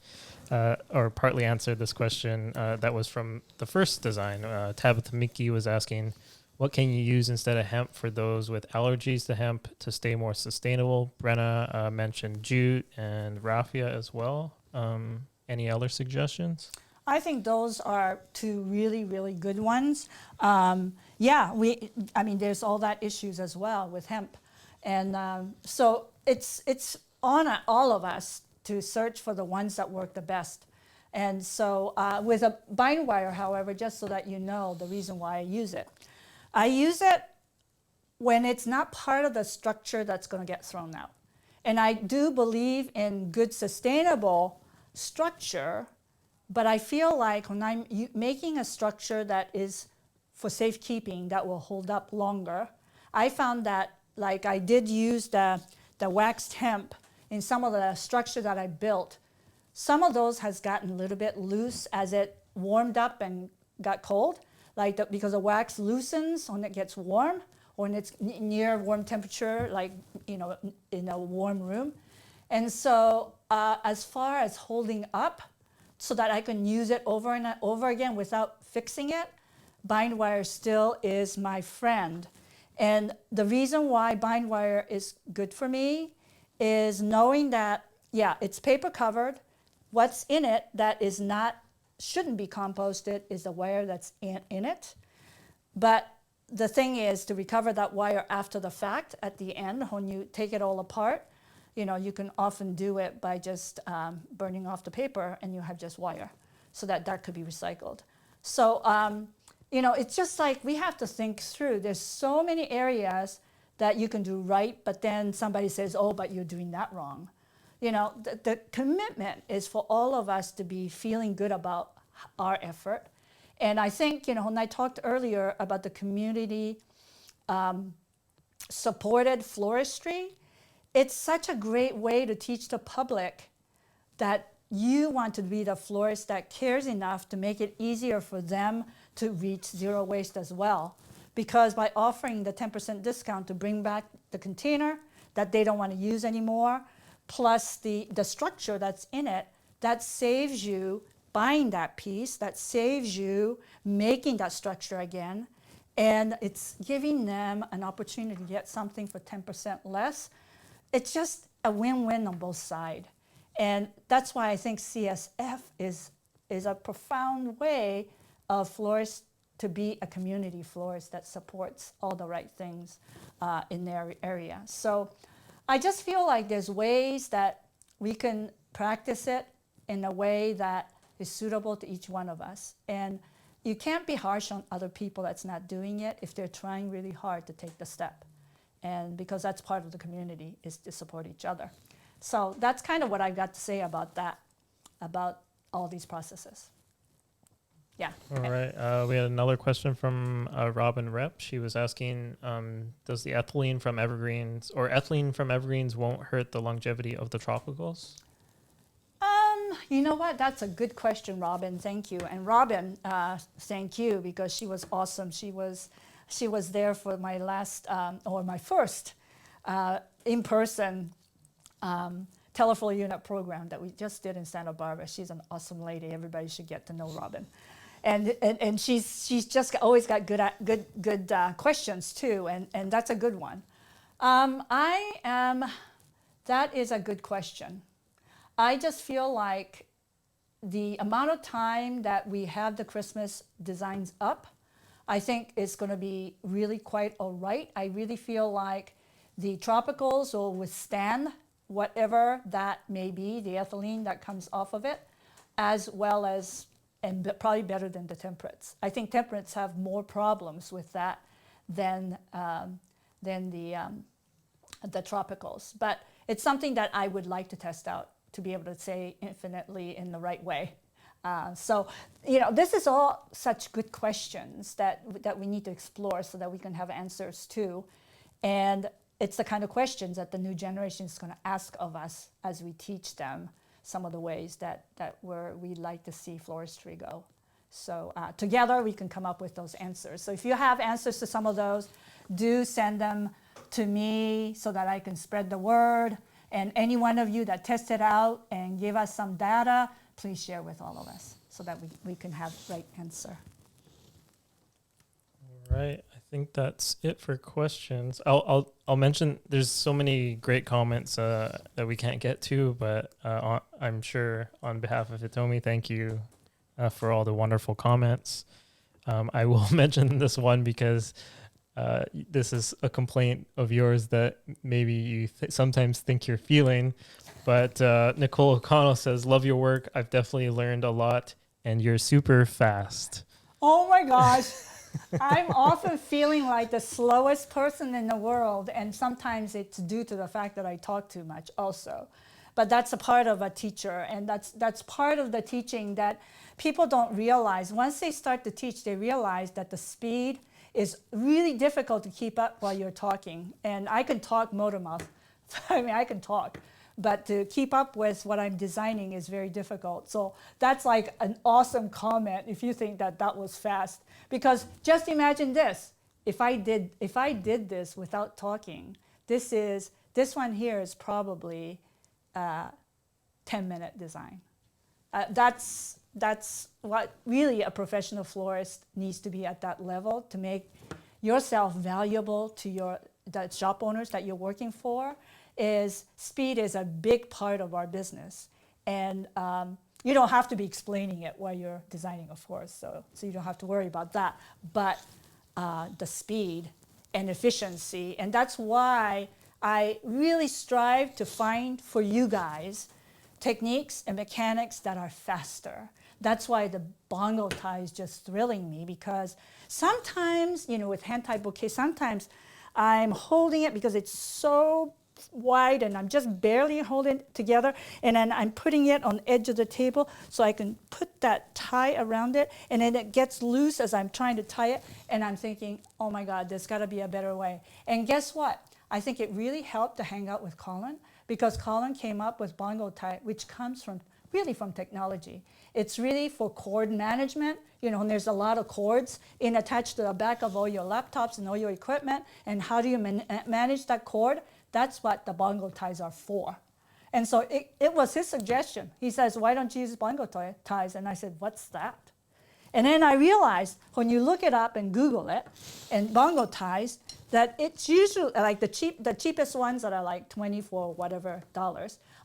B: or partly answered this question that was from the first design. Tabitha Mickey was asking, what can you use instead of hemp for those with allergies to hemp to stay more sustainable? Brenna mentioned jute and raffia as well. Any other suggestions?
A: I think those are two really, really good ones. I mean, there's all that issues as well with hemp. And so it's on all of us to search for the ones that work the best. And so with a bind wire, however, just so that you know the reason why I use it when it's not part of the structure that's going to get thrown out. And I do believe in good sustainable structure, but I feel like when I'm making a structure that is for safekeeping that will hold up longer, I found that, like, I did use the waxed hemp in some of the structure that I built. Some of those has gotten a little bit loose as it warmed up and got cold, because the wax loosens when it gets warm, or when it's near warm temperature, like, you know, in a warm room. And so as far as holding up so that I can use it over and over again without fixing it, bind wire still is my friend. And the reason why bind wire is good for me is knowing that, yeah, it's paper covered. What's in it that is not, shouldn't be composted is the wire that's in it. But the thing is to recover that wire after the fact at the end when you take it all apart. You know, you can often do it by just burning off the paper and you have just wire so that could be recycled. So, you know, it's just like we have to think through. There's so many areas that you can do right, but then somebody says, oh, but you're doing that wrong. You know, the commitment is for all of us to be feeling good about our effort. And I think, you know, when I talked earlier about the community supported floristry, it's such a great way to teach the public that you want to be the florist that cares enough to make it easier for them to reach zero waste as well. Because by offering the 10% discount to bring back the container that they don't want to use anymore, plus the structure that's in it, that saves you buying that piece, that saves you making that structure again, and it's giving them an opportunity to get something for 10% less. It's just a win-win on both sides. And that's why I think CSF is a profound way of florists to be a community florist that supports all the right things in their area. So I just feel like there's ways that we can practice it in a way that is suitable to each one of us. And you can't be harsh on other people that's not doing it if they're trying really hard to take the step. And because that's part of the community, is to support each other. So that's kind of what I've got to say about that, about all these processes. Yeah.
B: All right. We had another question from Robin Rep. She was asking, does the ethylene from evergreens won't hurt the longevity of the tropicals?
A: You know what? That's a good question, Robin. Thank you. And Robin, thank you, because she was awesome. She was there for my last or my first in-person telephone unit program that we just did in Santa Barbara. She's an awesome lady. Everybody should get to know Robin. And she's just always got good questions too, and that's a good one. That is a good question. I just feel like the amount of time that we have the Christmas designs up, I think is going to be really quite all right. I really feel like the tropicals will withstand whatever that may be, the ethylene that comes off of it, as well as, and probably better than the temperates. I think temperates have more problems with that than the tropicals. But it's something that I would like to test out to be able to say infinitely in the right way. So, you know, this is all such good questions that we need to explore so that we can have answers to. And it's the kind of questions that the new generation is going to ask of us as we teach them some of the ways that we'd like to see floristry go. So together we can come up with those answers. So if you have answers to some of those, do send them to me so that I can spread the word. And any one of you that test it out and give us some data, please share with all of us so that we can have the right answer.
B: All right. I think that's it for questions. I'll mention there's so many great comments that we can't get to, but I'm sure on behalf of Hitomi, thank you for all the wonderful comments. I will mention this one because this is a complaint of yours that maybe you sometimes think you're feeling, but Nicole O'Connell says, love your work. I've definitely learned a lot and you're super fast.
A: Oh my gosh. I'm often feeling like the slowest person in the world, and sometimes it's due to the fact that I talk too much also. But that's a part of a teacher, and that's part of the teaching that people don't realize. Once they start to teach, they realize that the speed is really difficult to keep up while you're talking. And I can talk motor mouth. I mean, I can talk. But to keep up with what I'm designing is very difficult. So that's like an awesome comment if you think that that was fast. Because just imagine this. If I did this without talking, this one here is probably 10-minute design. That's what really a professional florist needs to be at that level to make yourself valuable to the shop owners that you're working for. Is speed is a big part of our business, and you don't have to be explaining it while you're designing, of course, so you don't have to worry about that. But the speed and efficiency, and that's why I really strive to find for you guys techniques and mechanics that are faster. That's why the Bongo Tie is just thrilling me, because sometimes, with hand-tied bouquet, sometimes I'm holding it because it's so wide and I'm just barely holding it together, and then I'm putting it on the edge of the table so I can put that tie around it, and then it gets loose as I'm trying to tie it, and I'm thinking, oh my God, there's got to be a better way. And guess what? I think it really helped to hang out with Colin, because Colin came up with Bongo Tie, which comes from technology. It's really for cord management, and there's a lot of cords attached to the back of all your laptops and all your equipment, and how do you manage that cord? That's what the Bongo Ties are for. And so it was his suggestion. He says, why don't you use Bongo Ties? And I said, what's that? And then I realized when you look it up and Google it, and Bongo Ties, that it's usually like the cheapest ones that are like $24 whatever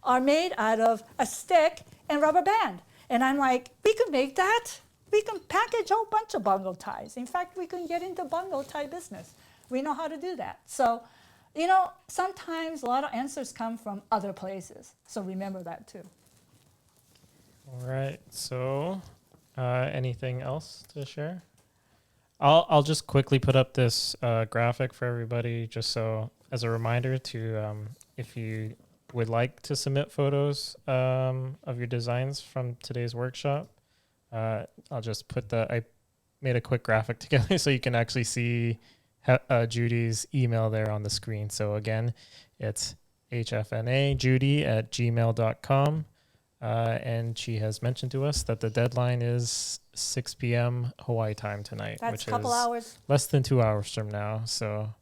A: are made out of a stick and rubber band. And I'm like, we could make that. We can package a whole bunch of Bongo Ties. In fact, we can get into Bongo Tie business. We know how to do that. So, sometimes a lot of answers come from other places. So remember that too.
B: All right. So, anything else to share? I'll just quickly put up this graphic for everybody, just so as a reminder to, if you would like to submit photos of your designs from today's workshop, I'll just put I made a quick graphic together so you can actually see Judy's email there on the screen. So again, it's hfnajudy@gmail.com. And she has mentioned to us that the deadline is 6 p.m. Hawaii time tonight.
A: That's
B: which
A: a couple
B: is
A: hours.
B: Less than 2 hours from now.
A: So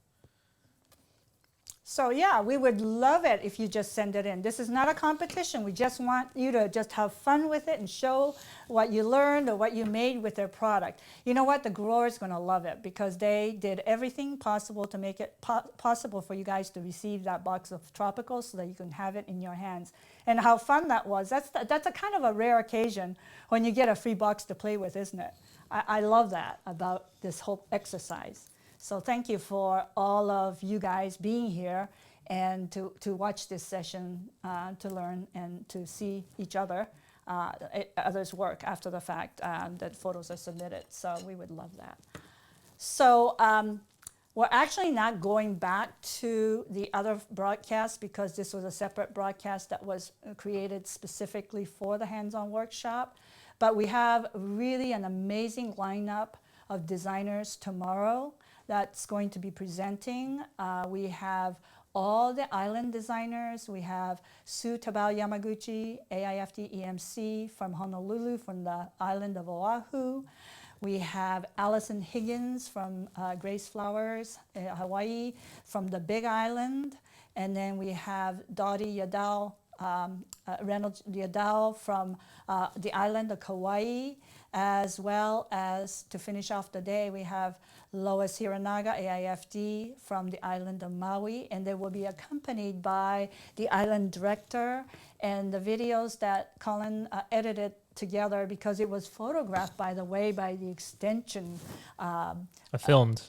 A: yeah, we would love it if you just send it in. This is not a competition. We just want you to just have fun with it and show what you learned or what you made with their product. You know what? The grower's going to love it, because they did everything possible to make it possible for you guys to receive that box of tropicals so that you can have it in your hands. And how fun that was. That's a kind of a rare occasion when you get a free box to play with, isn't it? I love that about this whole exercise. So thank you for all of you guys being here and to watch this session, to learn and to see each other, others' work after the fact that photos are submitted. So we would love that. So we're actually not going back to the other broadcast, because this was a separate broadcast that was created specifically for the hands-on workshop. But we have really an amazing lineup of designers tomorrow that's going to be presenting. We have all the island designers. We have Sue Tabao Yamaguchi, AIFD EMC from Honolulu, from the island of Oahu. We have Allison Higgins from Grace Flowers, Hawaii, from the Big Island. And then we have Dottie Yadao, Reynolds Yadao from the island of Kauai, as well as, to finish off the day, we have Lois Hiranaga, AIFD, from the island of Maui, and they will be accompanied by the island director, and the videos that Colin edited together, because it was photographed, by the way, by the extension.
B: Filmed.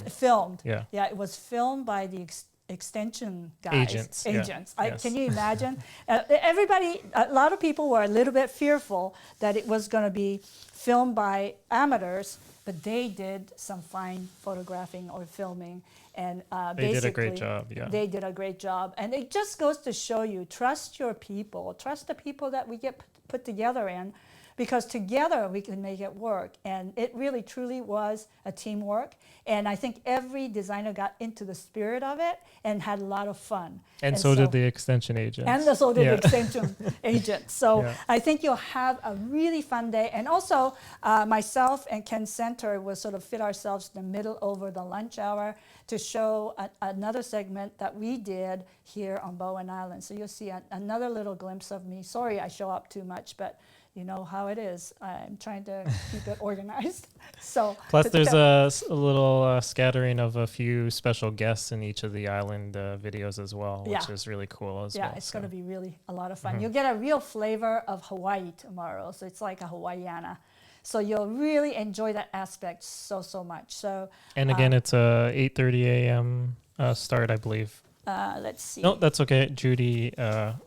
A: Filmed.
B: Yeah.
A: Yeah, it was filmed by the extension guys.
B: Agents.
A: Yes.
B: Can
A: you imagine? Everybody, a lot of people were a little bit fearful that it was going to be filmed by amateurs, but they did some fine photographing or filming, and
B: they did a great job. Yeah,
A: they did a great job, and it just goes to show you, trust your people, trust the people that we get put together in, because together we can make it work. And it really truly was a teamwork. And I think every designer got into the spirit of it and had a lot of fun.
B: And so did the extension agents.
A: And so did the extension agents. So
B: Yeah.
A: I think you'll have a really fun day. And also, myself and Ken Center will sort of fit ourselves in the middle over the lunch hour to show another segment that we did here on Bowen Island. So you'll see another little glimpse of me. Sorry I show up too much, but you know how it is. I'm trying to keep it organized. So
B: plus, there's a little scattering of a few special guests in each of the island videos as well, which is really cool as well.
A: Yeah, it's going to be really a lot of fun. You'll get a real flavor of Hawaii tomorrow. So it's like a Hawaiiana. So you'll really enjoy that aspect so much. So
B: and again, it's a 8:30 a.m. Start, I believe.
A: Let's see.
B: No, that's okay. Judy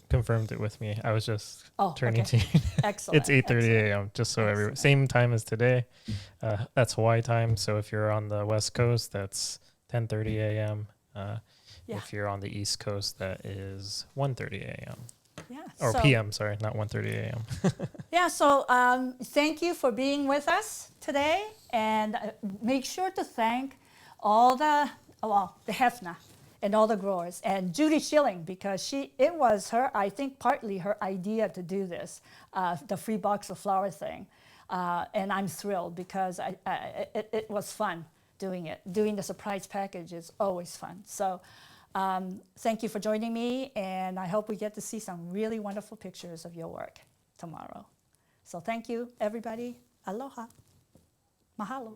B: confirmed it with me. I was just turning to you.
A: Excellent.
B: It's 8:30 a.m. Just so everyone, same time as today. That's Hawaii time. So if you're on the West Coast, that's 10:30 a.m. If you're on the East Coast, that is 1:30 a.m.
A: Yeah.
B: Or p.m. Sorry, not 1:30 a.m.
A: Yeah. So thank you for being with us today, and make sure to thank all the HFNA and all the growers, and Judy Schilling, because it was her, I think partly her idea to do this, the free box of flower thing. And I'm thrilled because it was fun doing it. Doing the surprise package is always fun. So thank you for joining me, and I hope we get to see some really wonderful pictures of your work tomorrow. So thank you, everybody. Aloha. Mahalo.